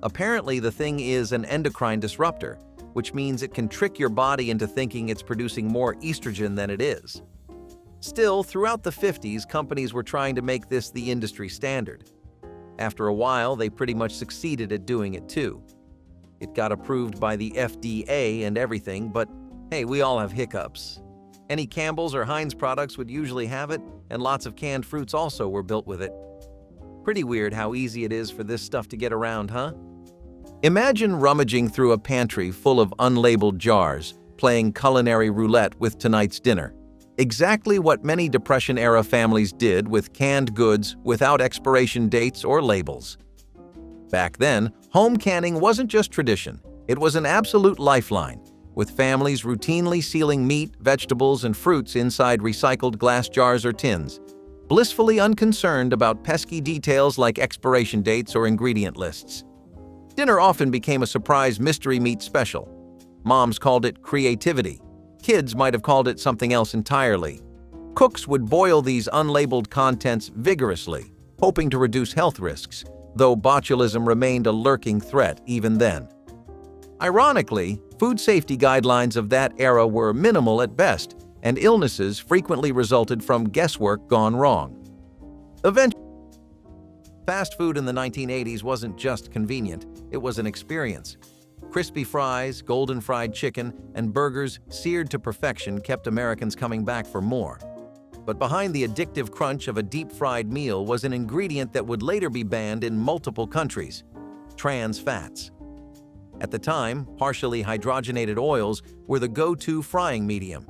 Apparently, the thing is an endocrine disruptor, which means it can trick your body into thinking it's producing more estrogen than it is. Still, throughout the 50s, companies were trying to make this the industry standard. After a while, they pretty much succeeded at doing it too. It got approved by the FDA and everything, but hey, we all have hiccups. Any Campbell's or Heinz products would usually have it, and lots of canned fruits also were built with it. Pretty weird how easy it is for this stuff to get around, huh? Imagine rummaging through a pantry full of unlabeled jars, playing culinary roulette with tonight's dinner. Exactly what many Depression-era families did with canned goods without expiration dates or labels. Back then, home canning wasn't just tradition, it was an absolute lifeline, with families routinely sealing meat, vegetables, and fruits inside recycled glass jars or tins, blissfully unconcerned about pesky details like expiration dates or ingredient lists. Dinner often became a surprise mystery meat special. Moms called it creativity. Kids might have called it something else entirely. Cooks would boil these unlabeled contents vigorously, hoping to reduce health risks, though botulism remained a lurking threat even then. Ironically, food safety guidelines of that era were minimal at best, and illnesses frequently resulted from guesswork gone wrong. Eventually, fast food in the 1980s wasn't just convenient, it was an experience. Crispy fries, golden fried chicken, and burgers seared to perfection kept Americans coming back for more. But behind the addictive crunch of a deep-fried meal was an ingredient that would later be banned in multiple countries: trans fats. At the time, partially hydrogenated oils were the go-to frying medium.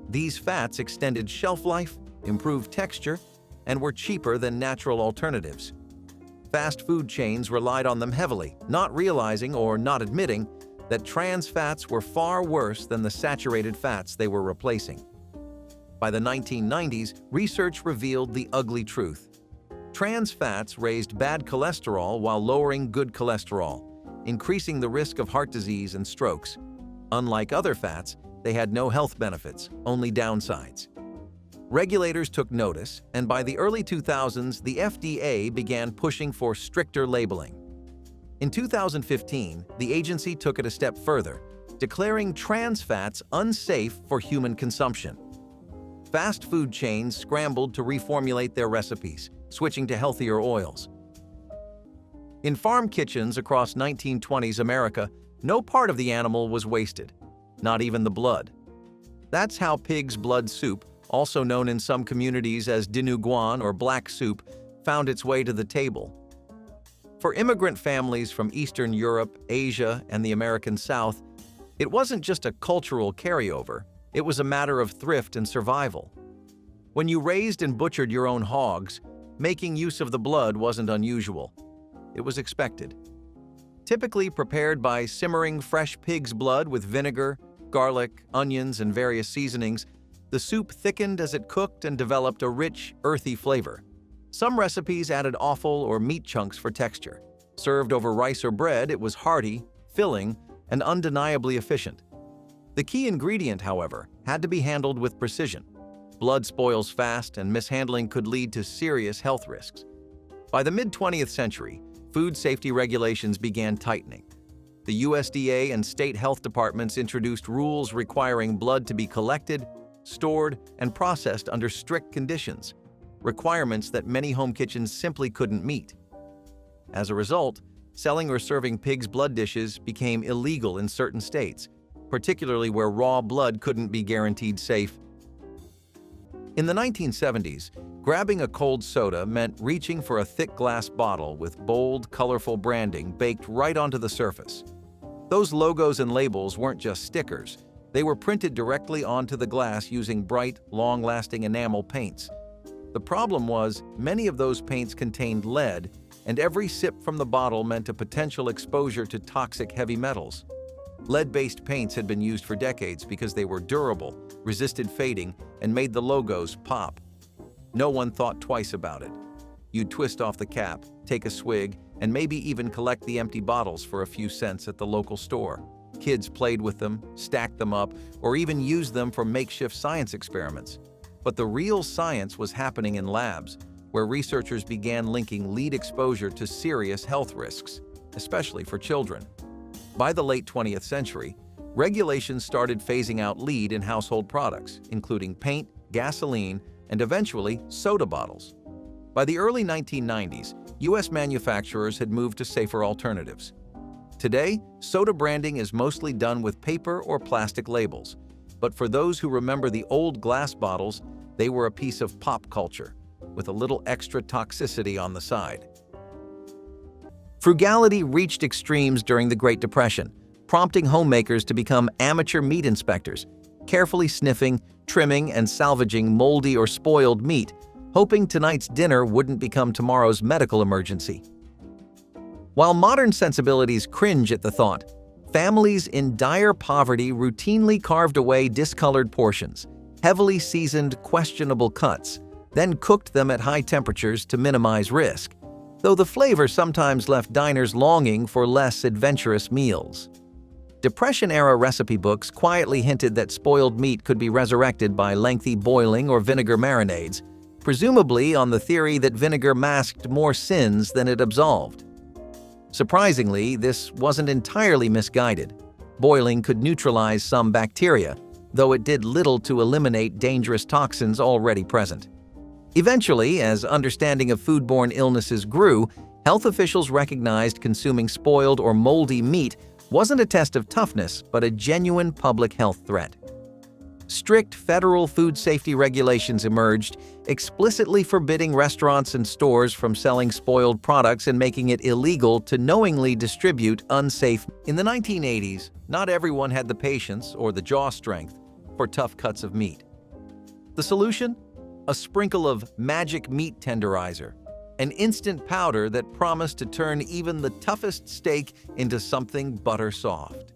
These fats extended shelf life, improved texture, and were cheaper than natural alternatives. Fast food chains relied on them heavily, not realizing or not admitting that trans fats were far worse than the saturated fats they were replacing. By the 1990s, research revealed the ugly truth. Trans fats raised bad cholesterol while lowering good cholesterol, increasing the risk of heart disease and strokes. Unlike other fats, they had no health benefits, only downsides. Regulators took notice, and by the early 2000s, the FDA began pushing for stricter labeling. In 2015, the agency took it a step further, declaring trans fats unsafe for human consumption. Fast food chains scrambled to reformulate their recipes, switching to healthier oils. In farm kitchens across 1920s America, no part of the animal was wasted, not even the blood. That's how pig's blood soup, also known in some communities as dinuguan or black soup, found its way to the table. For immigrant families from Eastern Europe, Asia, and the American South, it wasn't just a cultural carryover, it was a matter of thrift and survival. When you raised and butchered your own hogs, making use of the blood wasn't unusual. It was expected. Typically prepared by simmering fresh pig's blood with vinegar, garlic, onions, and various seasonings, the soup thickened as it cooked and developed a rich, earthy flavor. Some recipes added offal or meat chunks for texture. Served over rice or bread, it was hearty, filling, and undeniably efficient. The key ingredient, however, had to be handled with precision. Blood spoils fast, and mishandling could lead to serious health risks. By the mid-20th century, food safety regulations began tightening. The USDA and state health departments introduced rules requiring blood to be collected, stored, and processed under strict conditions, requirements that many home kitchens simply couldn't meet. As a result, selling or serving pig's blood dishes became illegal in certain states, particularly where raw blood couldn't be guaranteed safe. In the 1970s, grabbing a cold soda meant reaching for a thick glass bottle with bold, colorful branding baked right onto the surface. Those logos and labels weren't just stickers. They were printed directly onto the glass using bright, long-lasting enamel paints. The problem was, many of those paints contained lead, and every sip from the bottle meant a potential exposure to toxic heavy metals. Lead-based paints had been used for decades because they were durable, resisted fading, and made the logos pop. No one thought twice about it. You'd twist off the cap, take a swig, and maybe even collect the empty bottles for a few cents at the local store. Kids played with them, stacked them up, or even used them for makeshift science experiments. But the real science was happening in labs, where researchers began linking lead exposure to serious health risks, especially for children. By the late 20th century, regulations started phasing out lead in household products, including paint, gasoline, and eventually soda bottles. By the early 1990s, U.S. manufacturers had moved to safer alternatives. Today, soda branding is mostly done with paper or plastic labels, but for those who remember the old glass bottles, they were a piece of pop culture, with a little extra toxicity on the side. Frugality reached extremes during the Great Depression, prompting homemakers to become amateur meat inspectors, carefully sniffing, trimming, and salvaging moldy or spoiled meat, hoping tonight's dinner wouldn't become tomorrow's medical emergency. While modern sensibilities cringe at the thought, families in dire poverty routinely carved away discolored portions, heavily seasoned questionable cuts, then cooked them at high temperatures to minimize risk, though the flavor sometimes left diners longing for less adventurous meals. Depression-era recipe books quietly hinted that spoiled meat could be resurrected by lengthy boiling or vinegar marinades, presumably on the theory that vinegar masked more sins than it absolved. Surprisingly, this wasn't entirely misguided. Boiling could neutralize some bacteria, though it did little to eliminate dangerous toxins already present. Eventually, as understanding of foodborne illnesses grew, health officials recognized consuming spoiled or moldy meat wasn't a test of toughness, but a genuine public health threat. Strict federal food safety regulations emerged, explicitly forbidding restaurants and stores from selling spoiled products and making it illegal to knowingly distribute unsafe. In the 1980s, not everyone had the patience or the jaw strength for tough cuts of meat. The solution? A sprinkle of magic meat tenderizer, an instant powder that promised to turn even the toughest steak into something butter soft.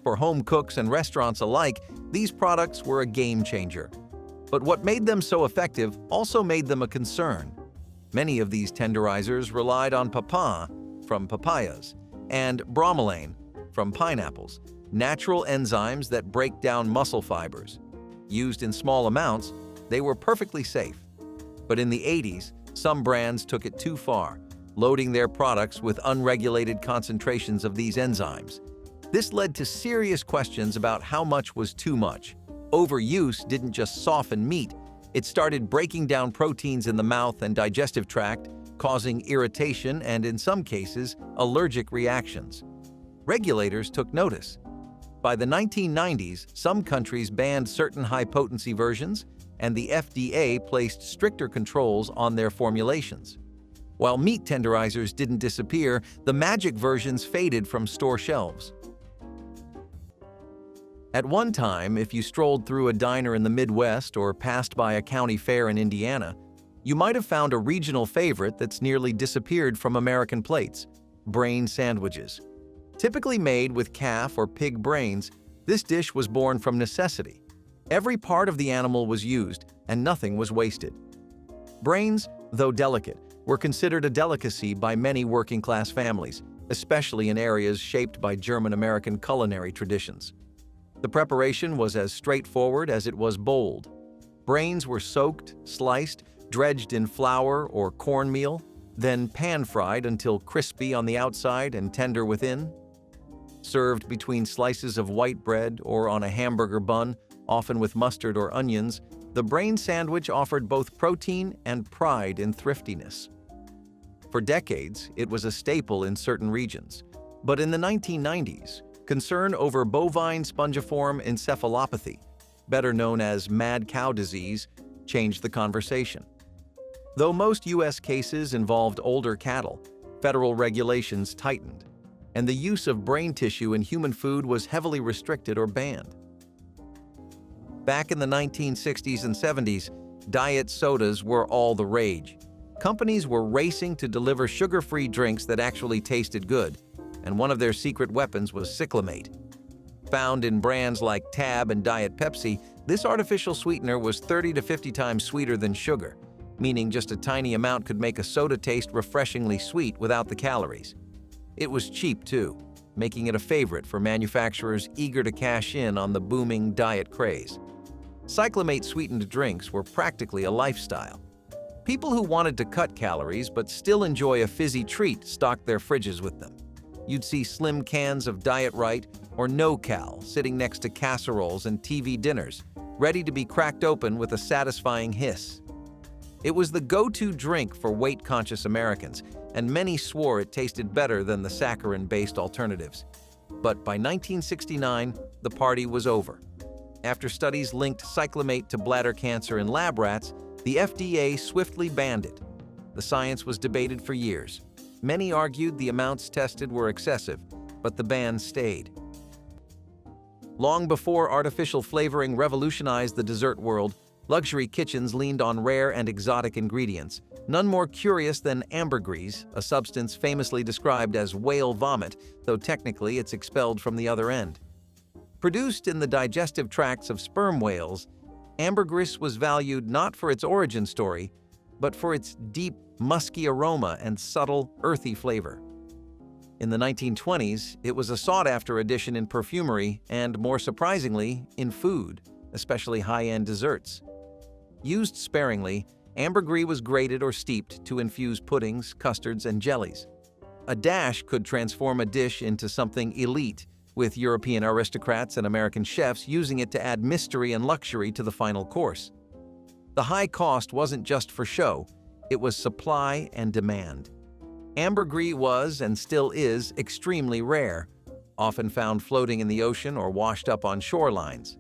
For home cooks and restaurants alike, these products were a game changer. But what made them so effective also made them a concern. Many of these tenderizers relied on papain, from papayas, and bromelain, from pineapples, natural enzymes that break down muscle fibers. Used in small amounts, they were perfectly safe. But in the 80s, some brands took it too far, loading their products with unregulated concentrations of these enzymes. This led to serious questions about how much was too much. Overuse didn't just soften meat, it started breaking down proteins in the mouth and digestive tract, causing irritation and, in some cases, allergic reactions. Regulators took notice. By the 1990s, some countries banned certain high-potency versions, and the FDA placed stricter controls on their formulations. While meat tenderizers didn't disappear, the magic versions faded from store shelves. At one time, if you strolled through a diner in the Midwest or passed by a county fair in Indiana, you might have found a regional favorite that's nearly disappeared from American plates: brain sandwiches. Typically made with calf or pig brains, this dish was born from necessity. Every part of the animal was used, and nothing was wasted. Brains, though delicate, were considered a delicacy by many working-class families, especially in areas shaped by German-American culinary traditions. The preparation was as straightforward as it was bold. Brains were soaked, sliced, dredged in flour or cornmeal, then pan-fried until crispy on the outside and tender within. Served between slices of white bread or on a hamburger bun, often with mustard or onions, the brain sandwich offered both protein and pride in thriftiness. For decades, it was a staple in certain regions. But in the 1990s, concern over bovine spongiform encephalopathy, better known as mad cow disease, changed the conversation. Though most U.S. cases involved older cattle, federal regulations tightened. and the use of brain tissue in human food was heavily restricted or banned. Back in the 1960s and 70s, diet sodas were all the rage. Companies were racing to deliver sugar-free drinks that actually tasted good, and one of their secret weapons was Cyclamate. Found in brands like Tab and Diet Pepsi, this artificial sweetener was 30 to 50 times sweeter than sugar, meaning just a tiny amount could make a soda taste refreshingly sweet without the calories. It was cheap too, making it a favorite for manufacturers eager to cash in on the booming diet craze. Cyclamate sweetened drinks were practically a lifestyle. People who wanted to cut calories but still enjoy a fizzy treat stocked their fridges with them. You'd see slim cans of Diet Right or No Cal sitting next to casseroles and TV dinners, ready to be cracked open with a satisfying hiss. It was the go-to drink for weight-conscious Americans, and many swore it tasted better than the saccharin-based alternatives. But by 1969, the party was over. After studies linked Cyclamate to bladder cancer in lab rats, the FDA swiftly banned it. The science was debated for years. Many argued the amounts tested were excessive, but the ban stayed. Long before artificial flavoring revolutionized the dessert world, luxury kitchens leaned on rare and exotic ingredients, none more curious than ambergris, a substance famously described as whale vomit, though technically it's expelled from the other end. Produced in the digestive tracts of sperm whales, ambergris was valued not for its origin story, but for its deep, musky aroma and subtle, earthy flavor. In the 1920s, it was a sought-after addition in perfumery and, more surprisingly, in food, especially high-end desserts. Used sparingly, ambergris was grated or steeped to infuse puddings, custards, and jellies. A dash could transform a dish into something elite, with European aristocrats and American chefs using it to add mystery and luxury to the final course. The high cost wasn't just for show, it was supply and demand. Ambergris was, and still is, extremely rare, often found floating in the ocean or washed up on shorelines.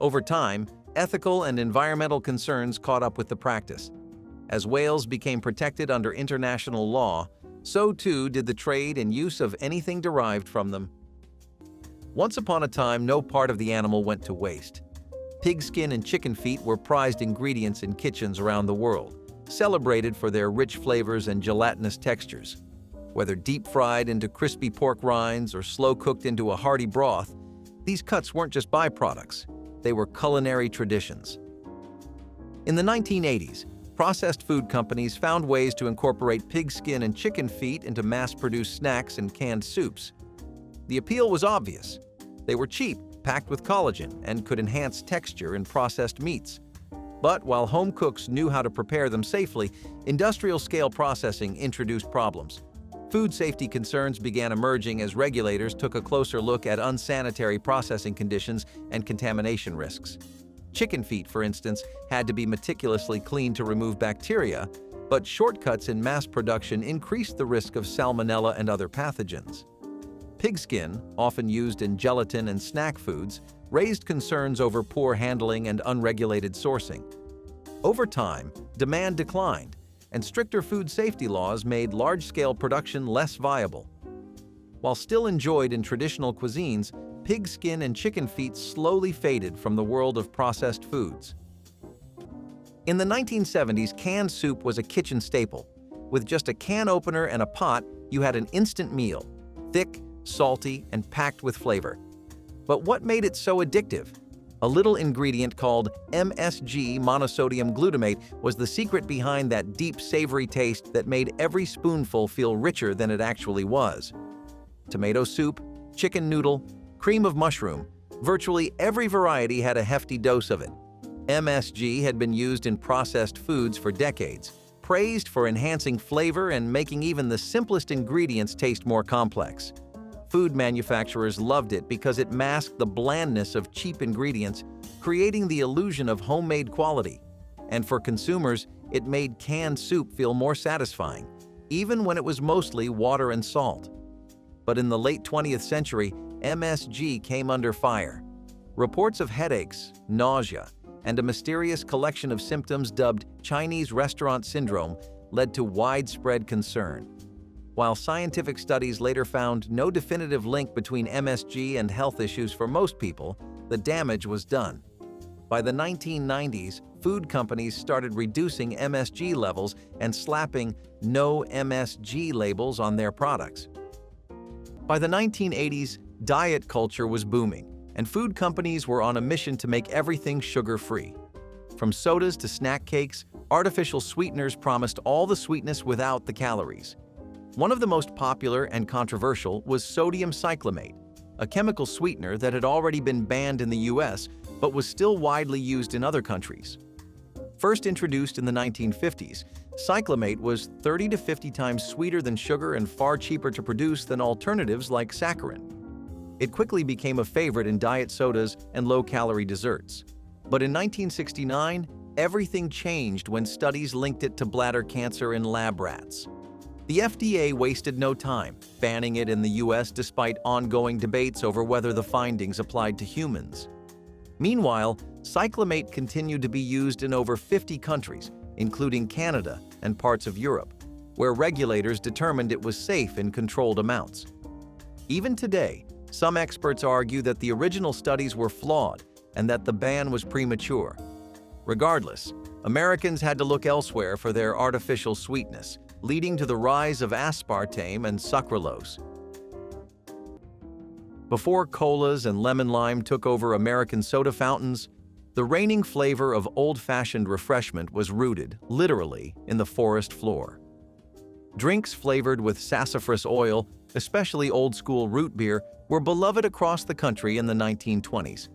Over time, ethical and environmental concerns caught up with the practice. As whales became protected under international law, so too did the trade and use of anything derived from them. Once upon a time, no part of the animal went to waste. Pigskin and chicken feet were prized ingredients in kitchens around the world, celebrated for their rich flavors and gelatinous textures. Whether deep-fried into crispy pork rinds or slow-cooked into a hearty broth, these cuts weren't just byproducts, they were culinary traditions. In the 1980s, processed food companies found ways to incorporate pigskin and chicken feet into mass-produced snacks and canned soups. The appeal was obvious. They were cheap, packed with collagen, and could enhance texture in processed meats. But while home cooks knew how to prepare them safely, industrial-scale processing introduced problems. Food safety concerns began emerging as regulators took a closer look at unsanitary processing conditions and contamination risks. Chicken feet, for instance, had to be meticulously cleaned to remove bacteria, but shortcuts in mass production increased the risk of salmonella and other pathogens. Pigskin, often used in gelatin and snack foods, raised concerns over poor handling and unregulated sourcing. Over time, demand declined, and stricter food safety laws made large-scale production less viable. While still enjoyed in traditional cuisines, pigskin and chicken feet slowly faded from the world of processed foods. In the 1970s, canned soup was a kitchen staple. With just a can opener and a pot, you had an instant meal, thick, salty, and packed with flavor. But what made it so addictive? A little ingredient called MSG, monosodium glutamate, was the secret behind that deep, savory taste that made every spoonful feel richer than it actually was. Tomato soup, chicken noodle, cream of mushroom, virtually every variety had a hefty dose of it. MSG had been used in processed foods for decades, praised for enhancing flavor and making even the simplest ingredients taste more complex. Food manufacturers loved it because it masked the blandness of cheap ingredients, creating the illusion of homemade quality. And for consumers, it made canned soup feel more satisfying, even when it was mostly water and salt. But in the late 20th century, MSG came under fire. Reports of headaches, nausea, and a mysterious collection of symptoms dubbed Chinese restaurant syndrome led to widespread concern. While scientific studies later found no definitive link between MSG and health issues for most people, the damage was done. By the 1990s, food companies started reducing MSG levels and slapping "No MSG" labels on their products. By the 1980s, diet culture was booming, and food companies were on a mission to make everything sugar-free. From sodas to snack cakes, artificial sweeteners promised all the sweetness without the calories. One of the most popular and controversial was sodium cyclamate, a chemical sweetener that had already been banned in the US but was still widely used in other countries. First introduced in the 1950s, cyclamate was 30 to 50 times sweeter than sugar and far cheaper to produce than alternatives like saccharin. It quickly became a favorite in diet sodas and low-calorie desserts. But in 1969, everything changed when studies linked it to bladder cancer in lab rats. The FDA wasted no time, banning it in the US despite ongoing debates over whether the findings applied to humans. Meanwhile, cyclamate continued to be used in over 50 countries, including Canada and parts of Europe, where regulators determined it was safe in controlled amounts. Even today, some experts argue that the original studies were flawed and that the ban was premature. Regardless, Americans had to look elsewhere for their artificial sweetness, leading to the rise of aspartame and sucralose. Before colas and lemon lime took over American soda fountains, the reigning flavor of old-fashioned refreshment was rooted, literally, in the forest floor. Drinks flavored with sassafras oil, especially old-school root beer, were beloved across the country in the 1920s.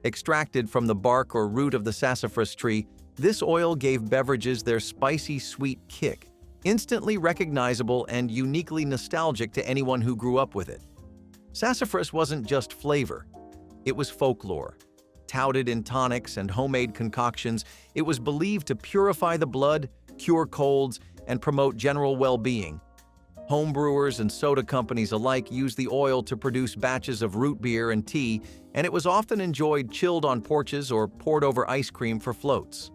Extracted from the bark or root of the sassafras tree, this oil gave beverages their spicy, sweet kick, instantly recognizable and uniquely nostalgic to anyone who grew up with it. Sassafras wasn't just flavor, it was folklore. Touted in tonics and homemade concoctions, it was believed to purify the blood, cure colds, and promote general well-being. Homebrewers and soda companies alike used the oil to produce batches of root beer and tea, and it was often enjoyed chilled on porches or poured over ice cream for floats.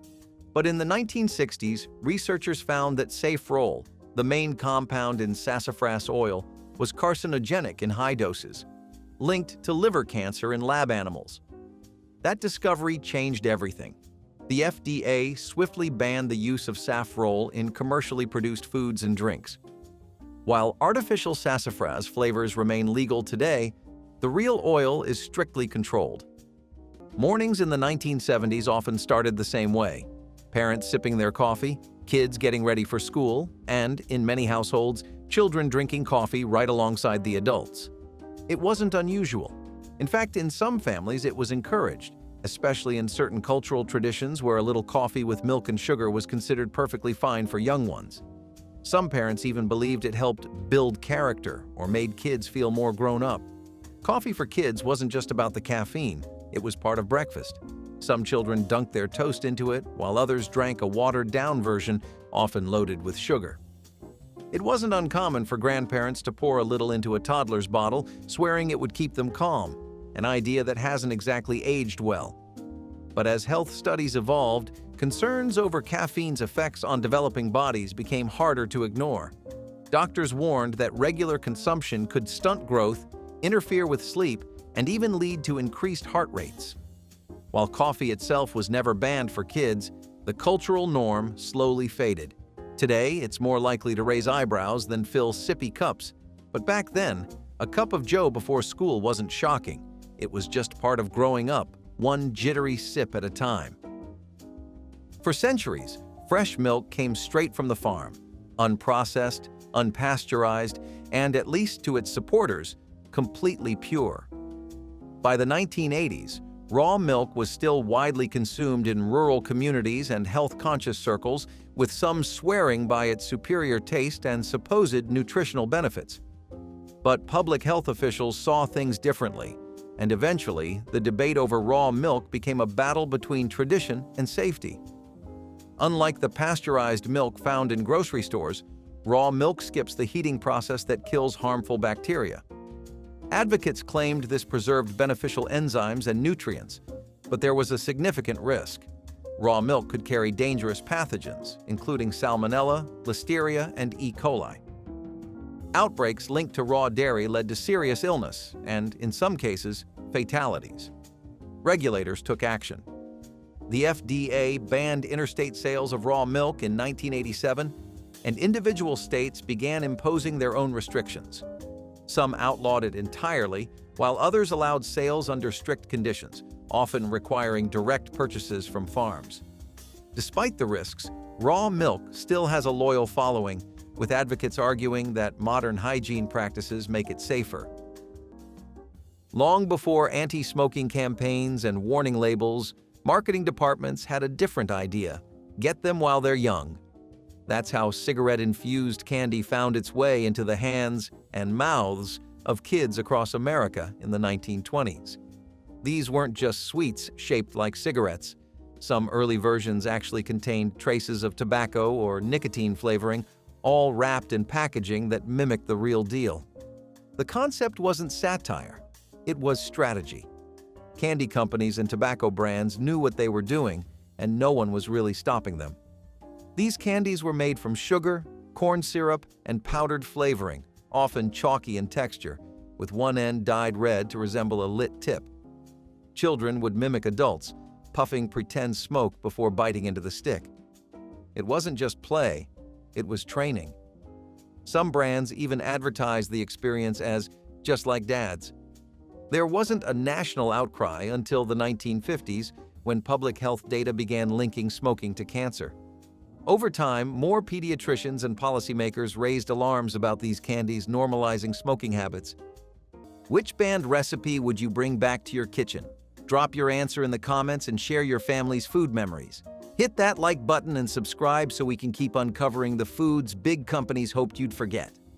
But in the 1960s, researchers found that safrole, the main compound in sassafras oil, was carcinogenic in high doses, linked to liver cancer in lab animals. That discovery changed everything. The FDA swiftly banned the use of safrole in commercially produced foods and drinks. While artificial sassafras flavors remain legal today, the real oil is strictly controlled. Mornings in the 1970s often started the same way. Parents sipping their coffee, kids getting ready for school, and, in many households, children drinking coffee right alongside the adults. It wasn't unusual. In fact, in some families it was encouraged, especially in certain cultural traditions where a little coffee with milk and sugar was considered perfectly fine for young ones. Some parents even believed it helped build character or made kids feel more grown up. Coffee for kids wasn't just about the caffeine, it was part of breakfast. Some children dunked their toast into it, while others drank a watered-down version, often loaded with sugar. It wasn't uncommon for grandparents to pour a little into a toddler's bottle, swearing it would keep them calm, an idea that hasn't exactly aged well. But as health studies evolved, concerns over caffeine's effects on developing bodies became harder to ignore. Doctors warned that regular consumption could stunt growth, interfere with sleep, and even lead to increased heart rates. While coffee itself was never banned for kids, the cultural norm slowly faded. Today, it's more likely to raise eyebrows than fill sippy cups. But back then, a cup of Joe before school wasn't shocking. It was just part of growing up, one jittery sip at a time. For centuries, fresh milk came straight from the farm, unprocessed, unpasteurized, and, at least to its supporters, completely pure. By the 1980s, raw milk was still widely consumed in rural communities and health-conscious circles, with some swearing by its superior taste and supposed nutritional benefits. But public health officials saw things differently, and eventually, the debate over raw milk became a battle between tradition and safety. Unlike the pasteurized milk found in grocery stores, raw milk skips the heating process that kills harmful bacteria. Advocates claimed this preserved beneficial enzymes and nutrients, but there was a significant risk. Raw milk could carry dangerous pathogens, including Salmonella, Listeria, and E. coli. Outbreaks linked to raw dairy led to serious illness and, in some cases, fatalities. Regulators took action. The FDA banned interstate sales of raw milk in 1987, and individual states began imposing their own restrictions. Some outlawed it entirely, while others allowed sales under strict conditions, often requiring direct purchases from farms. Despite the risks, raw milk still has a loyal following, with advocates arguing that modern hygiene practices make it safer. Long before anti-smoking campaigns and warning labels, marketing departments had a different idea: get them while they're young. That's how cigarette-infused candy found its way into the hands and mouths of kids across America in the 1920s. These weren't just sweets shaped like cigarettes. Some early versions actually contained traces of tobacco or nicotine flavoring, all wrapped in packaging that mimicked the real deal. The concept wasn't satire, it was strategy. Candy companies and tobacco brands knew what they were doing, and no one was really stopping them. These candies were made from sugar, corn syrup, and powdered flavoring, often chalky in texture, with one end dyed red to resemble a lit tip. Children would mimic adults, puffing pretend smoke before biting into the stick. It wasn't just play, it was training. Some brands even advertised the experience as just like Dad's. There wasn't a national outcry until the 1950s, when public health data began linking smoking to cancer. Over time, more pediatricians and policymakers raised alarms about these candies normalizing smoking habits. Which banned recipe would you bring back to your kitchen? Drop your answer in the comments and share your family's food memories. Hit that like button and subscribe so we can keep uncovering the foods big companies hoped you'd forget.